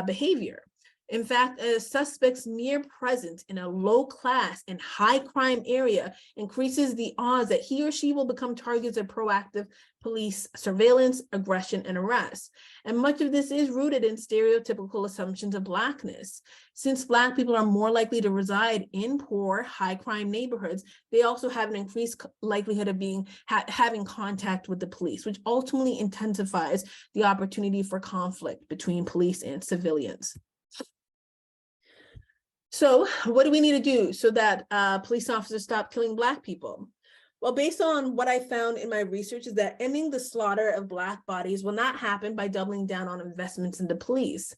behavior. In fact, a suspect's mere presence in a low class and high crime area increases the odds that he or she will become targets of proactive police surveillance, aggression, and arrest. And much of this is rooted in stereotypical assumptions of Blackness. Since Black people are more likely to reside in poor, high crime neighborhoods, they also have an increased likelihood of having contact with the police, which ultimately intensifies the opportunity for conflict between police and civilians. So what do we need to do so that police officers stop killing Black people? Well, based on what I found in my research is that ending the slaughter of Black bodies will not happen by doubling down on investments in the police.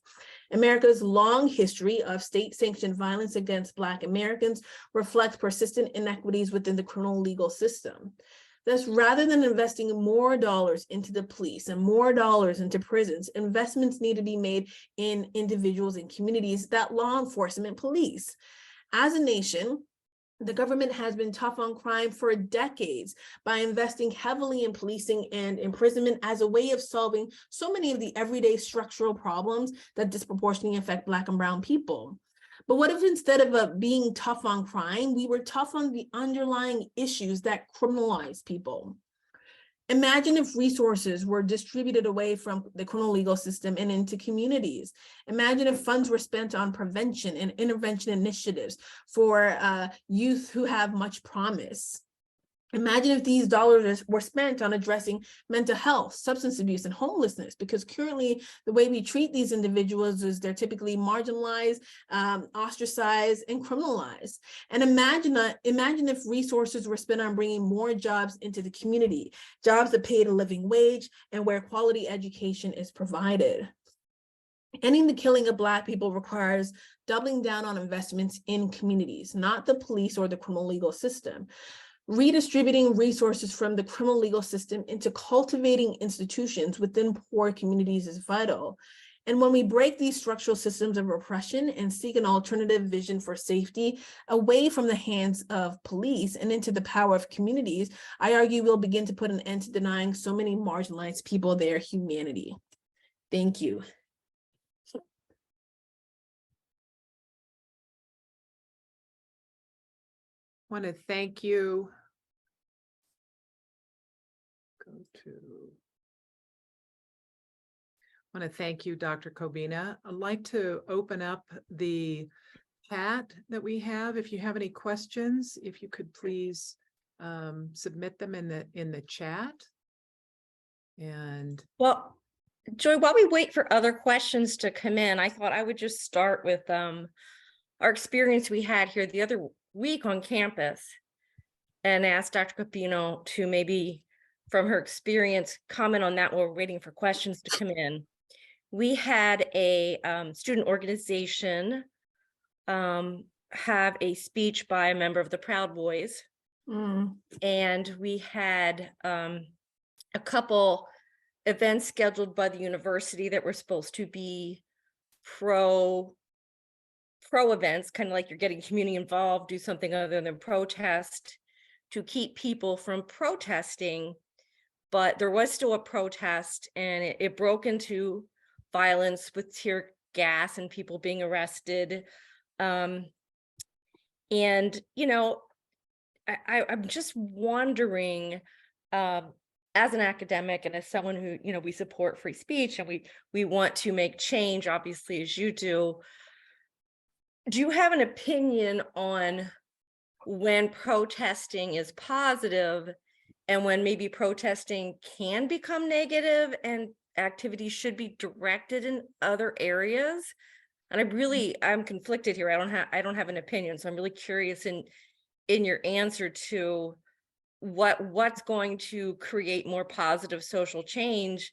America's long history of state-sanctioned violence against Black Americans reflects persistent inequities within the criminal legal system. Thus, rather than investing more dollars into the police and more dollars into prisons, investments need to be made in individuals and communities that law enforcement police. As a nation, the government has been tough on crime for decades by investing heavily in policing and imprisonment as a way of solving so many of the everyday structural problems that disproportionately affect Black and brown people. But what if instead of being tough on crime, we were tough on the underlying issues that criminalize people? Imagine if resources were distributed away from the criminal legal system and into communities. Imagine if funds were spent on prevention and intervention initiatives for youth who have much promise. Imagine if these dollars were spent on addressing mental health, substance abuse, and homelessness, because currently the way we treat these individuals is they're typically marginalized, ostracized, and criminalized. And imagine if resources were spent on bringing more jobs into the community, jobs that paid a living wage and where quality education is provided. Ending the killing of Black people requires doubling down on investments in communities, not the police or the criminal legal system. Redistributing resources from the criminal legal system into cultivating institutions within poor communities is vital. And when we break these structural systems of repression and seek an alternative vision for safety away from the hands of police and into the power of communities, I argue we'll begin to put an end to denying so many marginalized people their humanity. Thank you. I want to thank you. I want to thank you, Dr. Cobbina. I'd like to open up the chat that we have. If you have any questions, if you could please submit them in the chat. And Well, Joy, while we wait for other questions to come in, I thought I would just start with our experience we had here the other week on campus and ask Dr. Cobbina to maybe, from her experience, comment on that while we're waiting for questions to come in. We had a student organization have a speech by a member of the Proud Boys. And we had a couple events scheduled by the university that were supposed to be pro events, kind of like you're getting community involved, do something other than protest to keep people from protesting. But there was still a protest, and it broke into violence with tear gas and people being arrested. And, you know, I'm just wondering, as an academic and as someone who, you know, we support free speech and we want to make change, obviously, as you do you have an opinion on when protesting is positive and when maybe protesting can become negative and activities should be directed in other areas? And I'm conflicted here. I don't have an opinion. So I'm really curious in your answer to what's going to create more positive social change.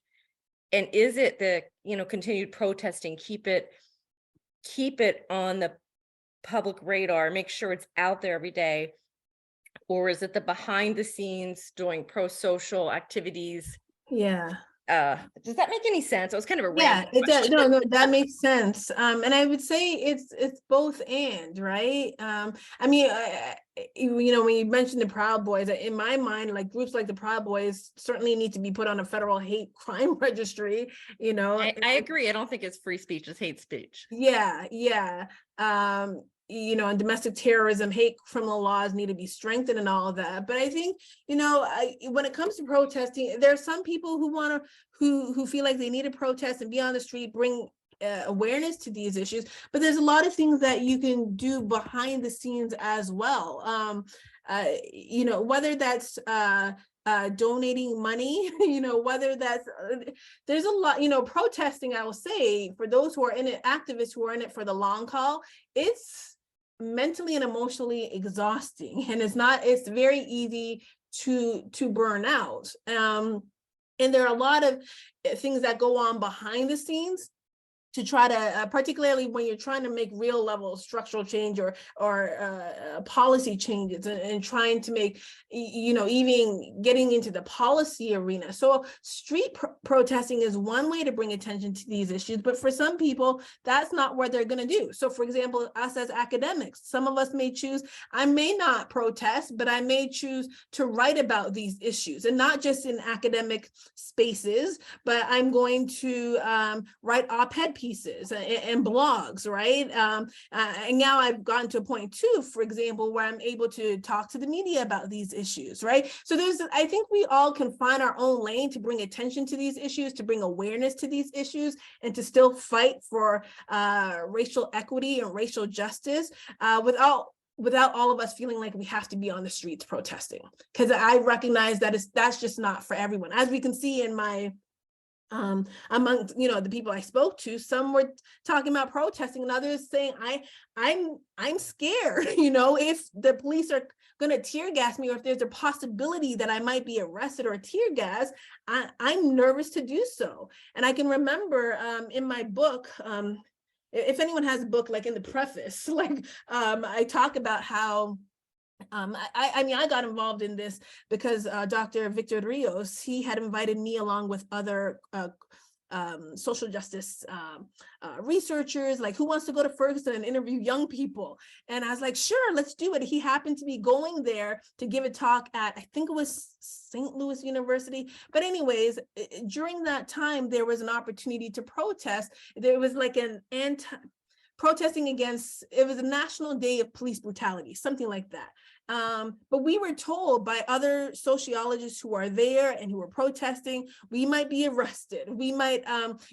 And is it the, you know, continued protesting, keep it on the public radar, make sure it's out there every day? Or is it the behind the scenes doing pro-social activities? Yeah. Does that make any sense? It was kind of a Yeah, random it does. question. No, that makes sense. And I would say it's both and, right? I mean, you know, when you mentioned the Proud Boys, in my mind, like groups like the Proud Boys certainly need to be put on a federal hate crime registry, you know. I agree. I don't think it's free speech, it's hate speech. Yeah. You know, and domestic terrorism, hate criminal laws need to be strengthened and all of that. But I think, you know, when it comes to protesting, there are some people who feel like they need to protest and be on the street, bring awareness to these issues. But there's a lot of things that you can do behind the scenes as well. You know, whether that's donating money, you know, whether that's, there's a lot, you know, protesting, I will say, for those who are in it, activists who are in it for the long haul, it's mentally and emotionally exhausting. And it's very easy to burn out. And there are a lot of things that go on behind the scenes to try to, particularly when you're trying to make real level structural change or policy changes and trying to make, you know, even getting into the policy arena. So street protesting is one way to bring attention to these issues, but for some people, that's not what they're going to do. So for example, us as academics, some of us may choose, I may not protest, but I may choose to write about these issues, and not just in academic spaces, but I'm going to write op-ed pieces and blogs, right? And now I've gotten to a point too, for example, where I'm able to talk to the media about these issues, right? So I think we all can find our own lane to bring attention to these issues, to bring awareness to these issues, and to still fight for racial equity and racial justice without all of us feeling like we have to be on the streets protesting. Because I recognize that that's just not for everyone. As we can see in my among, you know, the people I spoke to, some were talking about protesting and others saying, I'm scared, you know, if the police are going to tear gas me, or if there's a possibility that I might be arrested or tear gas, I'm nervous to do so. And I can remember in my book, if anyone has a book, like in the preface, like I talk about how I mean, I got involved in this because Dr. Victor Rios, he had invited me along with other social justice researchers, like, who wants to go to Ferguson and interview young people? And I was like, sure, let's do it. He happened to be going there to give a talk at, I think it was St. Louis University. But anyways, during that time, there was an opportunity to protest. There was like protesting against, it was a national day of police brutality, something like that. But we were told by other sociologists who are there and who are protesting, we might be arrested. We might,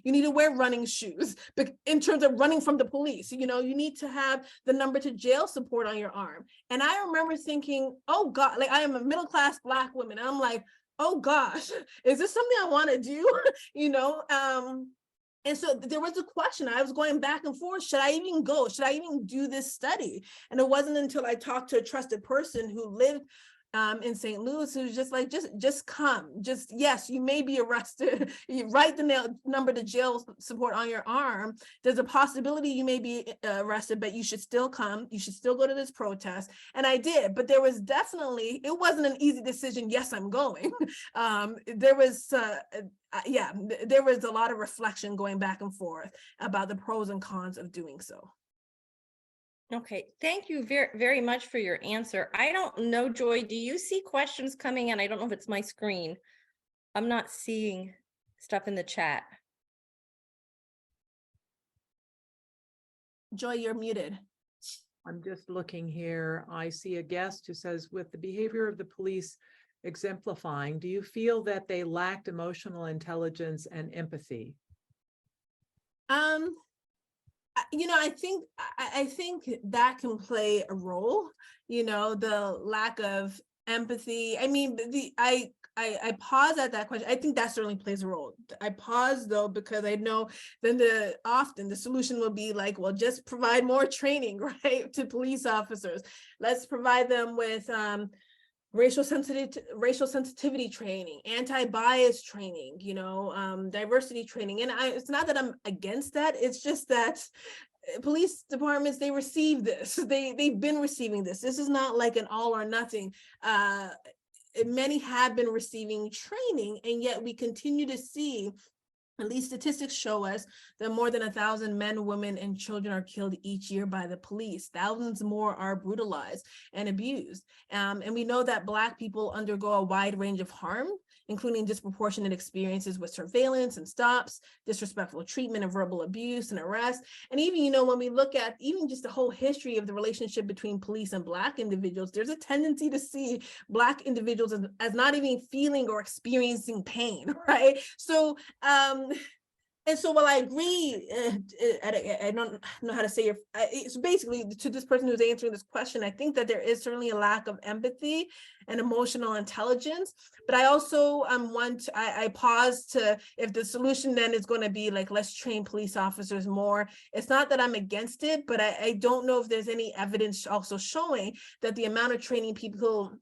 you need to wear running shoes, but in terms of running from the police, you know, you need to have the number to jail support on your arm. And I remember thinking, oh God, like, I am a middle-class Black woman. And I'm like, oh gosh, is this something I want to do? And so there was a question. I was going back and forth. Should I even go? Should I even do this study? And it wasn't until I talked to a trusted person who lived in St. Louis, who was just like, just come. Just, yes, you may be arrested. You write the number to jail support on your arm. There's a possibility you may be arrested, but you should still come. You should still go to this protest. And I did, but there was definitely, it wasn't an easy decision. Yes, I'm going. There was a lot of reflection going back and forth about the pros and cons of doing so. Okay, thank you very, very much for your answer. I don't know, Joy, do you see questions coming in? I don't know if it's my screen. I'm not seeing stuff in the chat. Joy, you're muted. I'm just looking here. I see a guest who says, with the behavior of the police exemplifying, do you feel that they lacked emotional intelligence and empathy? I think that can play a role, the lack of empathy. I mean, I pause at that question. I think that certainly plays a role. I pause though, because I know then often the solution will be like, well, just provide more training, right, to police officers. Let's provide them with racial sensitivity training, anti-bias training, diversity training. And it's not that I'm against that. It's just that police departments, they receive this. They've been receiving this. This is not like an all or nothing. Many have been receiving training, and yet we continue to see, at least statistics show us, that more than 1,000 men, women, and children are killed each year by the police. Thousands more are brutalized and abused. And we know that Black people undergo a wide range of harm, including disproportionate experiences with surveillance and stops, disrespectful treatment and verbal abuse and arrest. And even, when we look at even just the whole history of the relationship between police and Black individuals, there's a tendency to see Black individuals as not even feeling or experiencing pain, right? So, and so while I agree, I don't know how to say it's basically to this person who's answering this question, I think that there is certainly a lack of empathy and emotional intelligence, but I also I pause to, if the solution then is going to be like, let's train police officers more. It's not that I'm against it, but I don't know if there's any evidence also showing that the amount of training people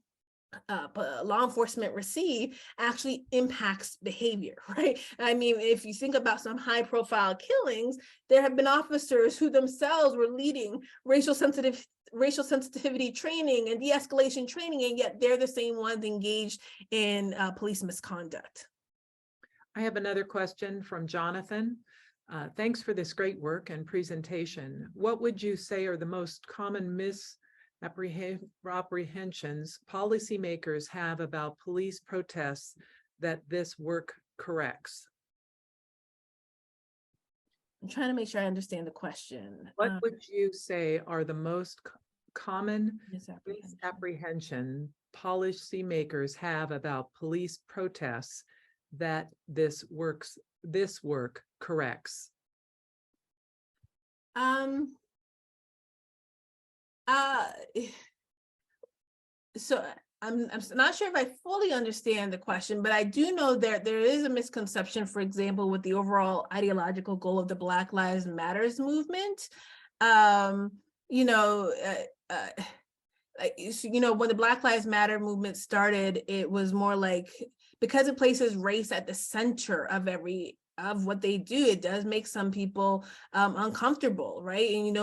law enforcement receive actually impacts behavior, right? I mean, if you think about some high profile killings, there have been officers who themselves were leading racial sensitivity training and de-escalation training, and yet they're the same ones engaged in police misconduct. I have another question from Jonathan. Thanks for this great work and presentation. What would you say are the most common misapprehensions policymakers have about police protests that this work corrects? I'm trying to make sure I understand the question. What would you say are the most common misapprehension policymakers have about police protests that this work corrects? So I'm not sure if I fully understand the question, but I do know that there is a misconception, for example, with the overall ideological goal of the Black Lives Matters movement. When the Black Lives Matter movement started, it was more like, because it places race at the center of what they do, it does make some people uncomfortable, right? And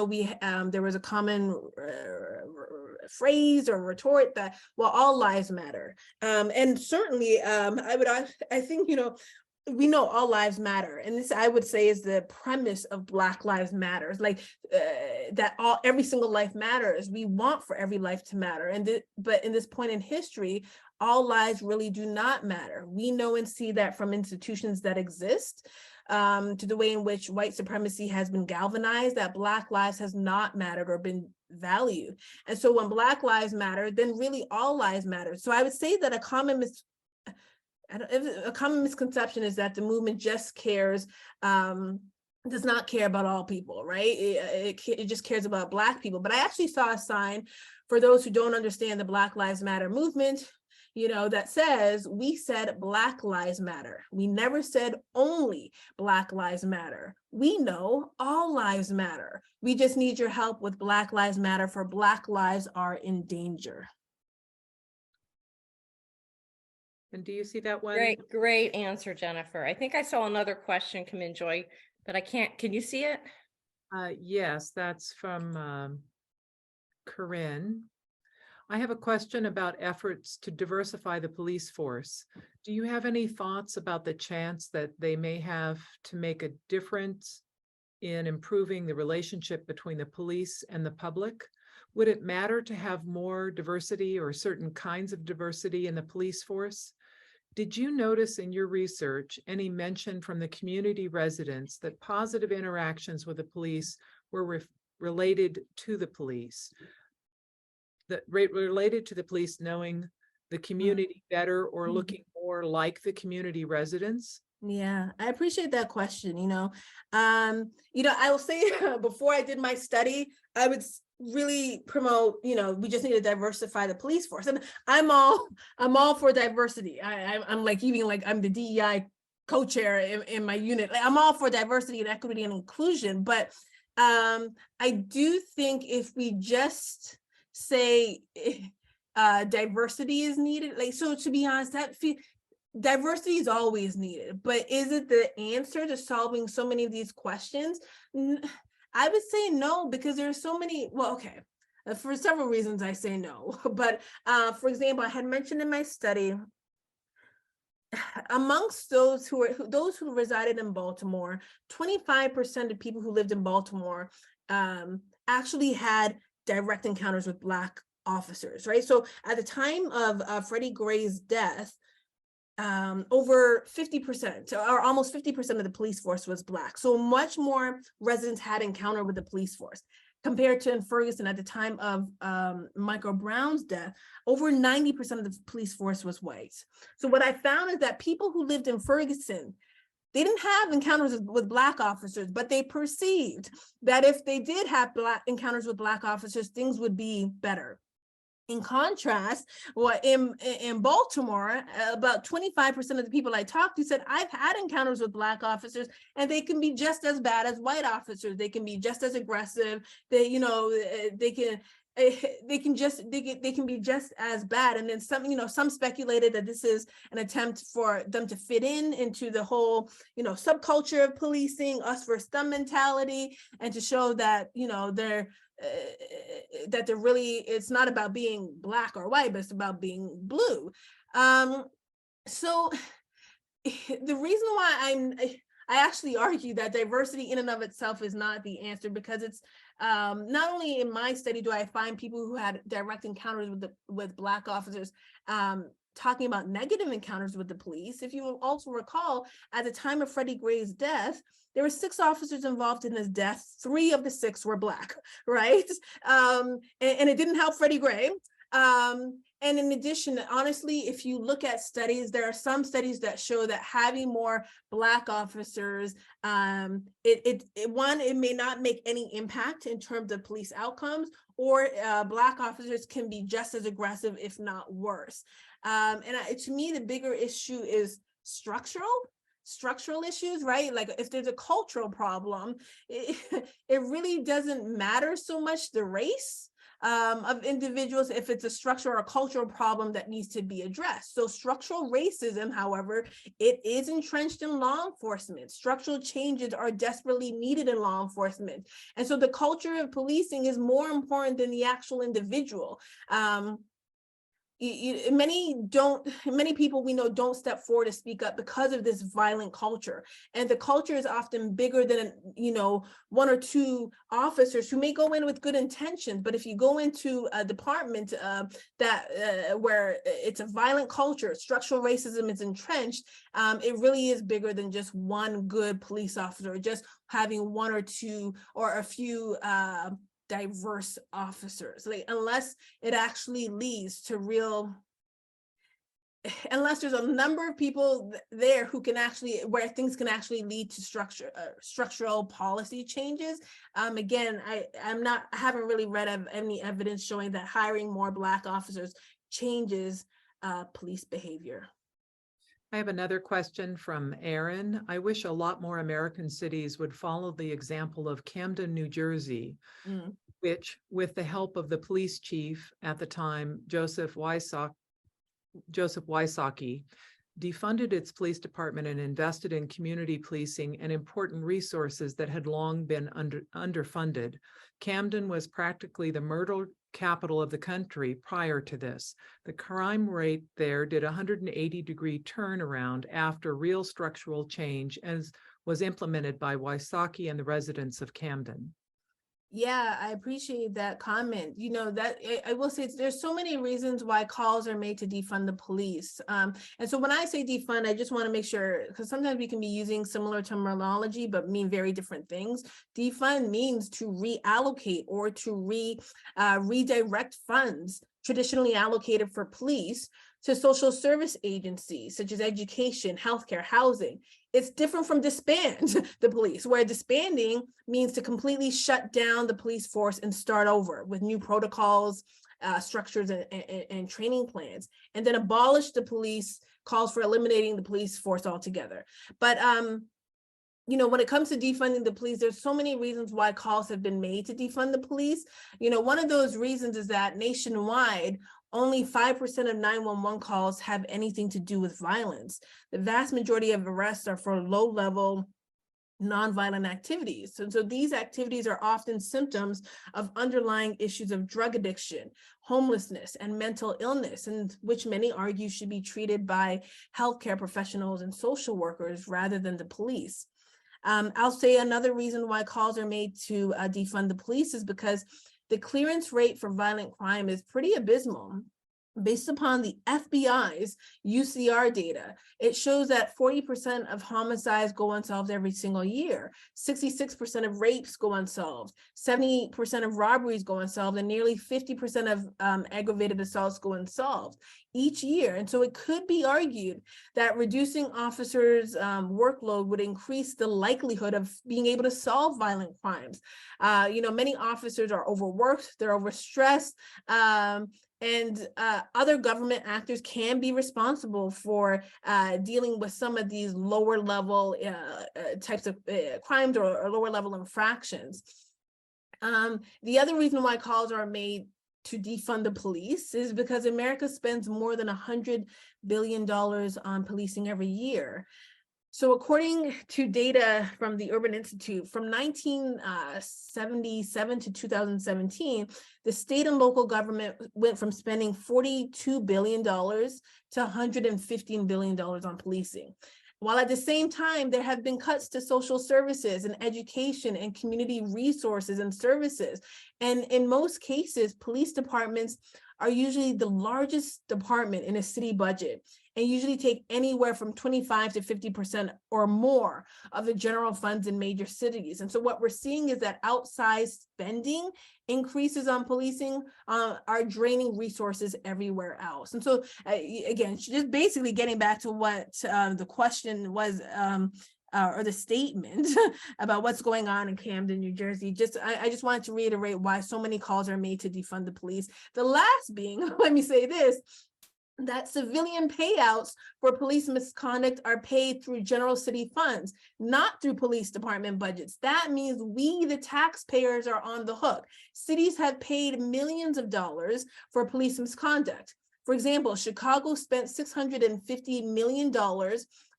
there was a common phrase or retort that, well, all lives matter. And certainly I think we know all lives matter, and this, I would say, is the premise of Black Lives Matters, like that every single life matters. We want for every life to matter, but in this point in history, all lives really do not matter. We know and see that from institutions that exist, to the way in which white supremacy has been galvanized, that Black lives has not mattered or been valued. And so when Black lives matter, then really all lives matter. So I would say that a common misconception is that the movement just cares, does not care about all people, right? It just cares about Black people. But I actually saw a sign for those who don't understand the Black Lives Matter movement. that says we said Black Lives Matter. We never said only Black Lives Matter. We know all lives matter. We just need your help with Black Lives Matter, for Black lives are in danger. And do you see that one? Great answer, Jennifer. I think I saw another question come in, Joy, but I can't. Can you see it? Yes, that's from Corinne. I have a question about efforts to diversify the police force. Do you have any thoughts about the chance that they may have to make a difference in improving the relationship between the police and the public? Would it matter to have more diversity or certain kinds of diversity in the police force? Did you notice in your research any mention from the community residents that positive interactions with the police were related to the police? Related to the police knowing the community better or looking more like the community residents? Yeah, I appreciate that question. I will say before I did my study, I would really promote, we just need to diversify the police force. And I'm all for diversity. I'm like, even like I'm the DEI co-chair in my unit. Like, I'm all for diversity and equity and inclusion. But I do think if we just say diversity is needed, like, so to be honest, diversity is always needed, but is it the answer to solving so many of these questions? I would say no, because there are so many, well, okay, for several reasons I say no, but for example, I had mentioned in my study, amongst those who resided in Baltimore, 25% of people who lived in Baltimore actually had direct encounters with Black officers, right? So at the time of Freddie Gray's death, over 50% or almost 50% of the police force was Black. So much more residents had encounter with the police force compared to in Ferguson at the time of Michael Brown's death. Over 90% of the police force was white. So what I found is that people who lived in Ferguson, they didn't have encounters with Black officers, but they perceived that if they did have encounters with Black officers, things would be better. In contrast, in Baltimore, about 25% of the people I talked to said, I've had encounters with Black officers and they can be just as bad as white officers. They can be just as aggressive. They can be just as bad. And then some speculated that this is an attempt for them to fit into the whole, subculture of policing, us versus them mentality, and to show that, it's not about being Black or white, but it's about being blue. So the reason why I actually argue that diversity in and of itself is not the answer, because it's not only in my study do I find people who had direct encounters with Black officers talking about negative encounters with the police. If you will also recall, at the time of Freddie Gray's death, there were 6 officers involved in his death. 3 of the 6 were Black, right? And it didn't help Freddie Gray. And in addition, honestly, if you look at studies, there are some studies that show that having more Black officers, it may not make any impact in terms of police outcomes, or Black officers can be just as aggressive, if not worse. To me, the bigger issue is structural issues, right? Like if there's a cultural problem, it really doesn't matter so much the race of individuals if it's a structural or a cultural problem that needs to be addressed. So structural racism, however, it is entrenched in law enforcement. Structural changes are desperately needed in law enforcement. And so the culture of policing is more important than the actual individual. Many people we know don't step forward to speak up because of this violent culture, and the culture is often bigger than 1 or 2 officers who may go in with good intentions, but if you go into a department where it's a violent culture, structural racism is entrenched, it really is bigger than just one good police officer, or just having 1 or 2 or a few diverse officers. Like, unless it actually leads to unless there's a number of people there who can where things can actually lead to structural policy changes. Again, I haven't really read of any evidence showing that hiring more Black officers changes police behavior. I have another question from Aaron. I wish a lot more American cities would follow the example of Camden, New Jersey, which, with the help of the police chief at the time, Joseph Wysocki, defunded its police department and invested in community policing and important resources that had long been underfunded. Camden was practically the murder capital of the country prior to this. The crime rate there did a 180-degree turnaround after real structural change as was implemented by Wysocki and the residents of Camden. Yeah, I appreciate that comment. You know, that I will say there's so many reasons why calls are made to defund the police. And so when I say defund, I just want to make sure, because sometimes we can be using similar terminology, but mean very different things. Defund means to reallocate or to redirect funds traditionally allocated for police to social service agencies such as education, healthcare, housing. It's different from disband the police, where disbanding means to completely shut down the police force and start over with new protocols, structures, and training plans. And then abolish the police calls for eliminating the police force altogether. But you know, when it comes to defunding the police, there's so many reasons why calls have been made to defund the police. You know, one of those reasons is that nationwide, only 5% of 911 calls have anything to do with violence. The vast majority of arrests are for low-level nonviolent activities. And so these activities are often symptoms of underlying issues of drug addiction, homelessness, and mental illness, and which many argue should be treated by healthcare professionals and social workers rather than the police. I'll say another reason why calls are made to defund the police is because the clearance rate for violent crime is pretty abysmal. Based upon the FBI's UCR data, it shows that 40% of homicides go unsolved every single year, 66% of rapes go unsolved, 70% of robberies go unsolved, and nearly 50% of aggravated assaults go unsolved each year. And so it could be argued that reducing officers' workload would increase the likelihood of being able to solve violent crimes. You know, many officers are overworked, they're overstressed, and other government actors can be responsible for dealing with some of these lower level types of crimes or lower level infractions. The other reason why calls are made to defund the police is because America spends more than $100 billion on policing every year. So according to data from the Urban Institute, from 1977 to 2017, the state and local government went from spending $42 billion to $115 billion on policing. While at the same time, there have been cuts to social services and education and community resources and services. And in most cases, police departments are usually the largest department in a city budget and usually take anywhere from 25 to 50% or more of the general funds in major cities. And so what we're seeing is that outsized spending increases on policing are draining resources everywhere else. And so again, just basically getting back to what the question was, or the statement about what's going on in Camden, New Jersey. I just wanted to reiterate why so many calls are made to defund the police. The last being, let me say this, that civilian payouts for police misconduct are paid through general city funds, not through police department budgets. That means we, the taxpayers, are on the hook. Cities have paid millions of dollars for police misconduct. For example, Chicago spent $650 million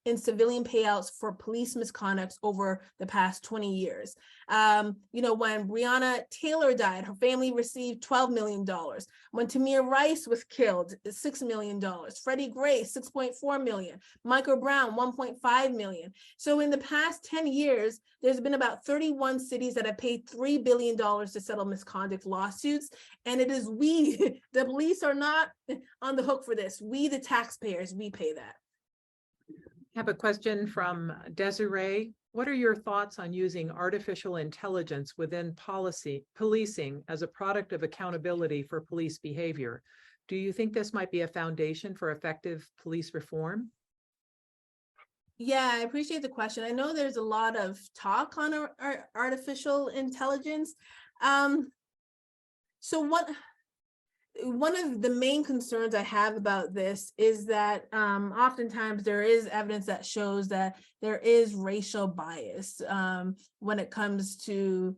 in civilian payouts for police misconduct over the past 20 years. You know, when Breonna Taylor died, her family received $12 million. When Tamir Rice was killed, $6 million. Freddie Gray, $6.4 million. Michael Brown, $1.5 million. So in the past 10 years, there's been about 31 cities that have paid $3 billion to settle misconduct lawsuits. And it is we, the police are not on the hook for this. We, the taxpayers, we pay that. I have a question from Desiree. What are your thoughts on using artificial intelligence within policing as a product of accountability for police behavior? Do you think this might be a foundation for effective police reform? Yeah, I appreciate the question. I know there's a lot of talk on artificial intelligence. one of the main concerns I have about this is that oftentimes there is evidence that shows that there is racial bias when it comes to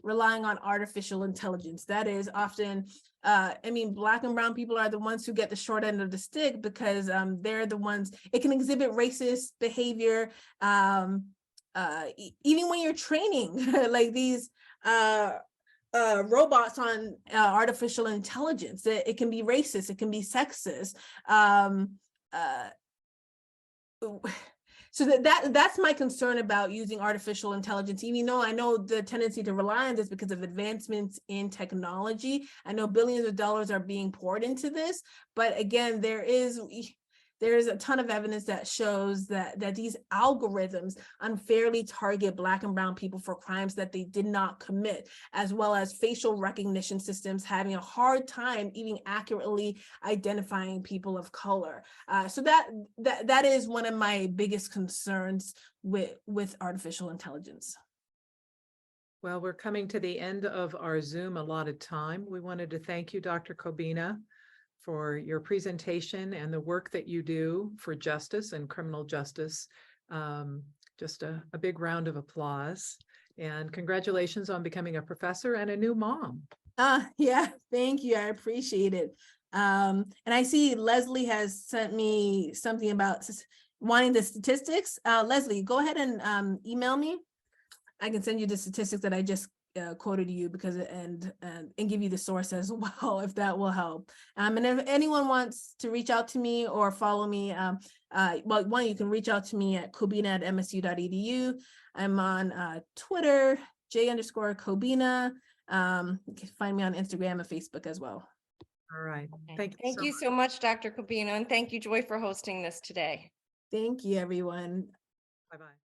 relying on artificial intelligence. That is often, I mean, Black and brown people are the ones who get the short end of the stick because they're the ones, it can exhibit racist behavior, even when you're training like these robots on artificial intelligence. It can be racist, it can be sexist. So that's my concern about using artificial intelligence, even though I know the tendency to rely on this because of advancements in technology. I know billions of dollars are being poured into this, but again, there is a ton of evidence that shows that these algorithms unfairly target Black and brown people for crimes that they did not commit, as well as facial recognition systems having a hard time even accurately identifying people of color. So that is one of my biggest concerns with artificial intelligence. Well, we're coming to the end of our Zoom allotted time. We wanted to thank you, Dr. Cobbina, for your presentation and the work that you do for justice and criminal justice. Just a big round of applause, and congratulations on becoming a professor and a new mom. Yeah, thank you. I appreciate it. And I see Leslie has sent me something about wanting the statistics. Leslie, go ahead and email me. I can send you the statistics that I just quoted you because and give you the source as well, if that will help. And if anyone wants to reach out to me or follow me, well, one, you can reach out to me at cobbina@msu.edu. I'm on Twitter, J_Cobbina. You can find me on Instagram and Facebook as well. All right. Thank you so much, Dr. Cobbina, and thank you, Joy, for hosting this today. Thank you, everyone. Bye-bye.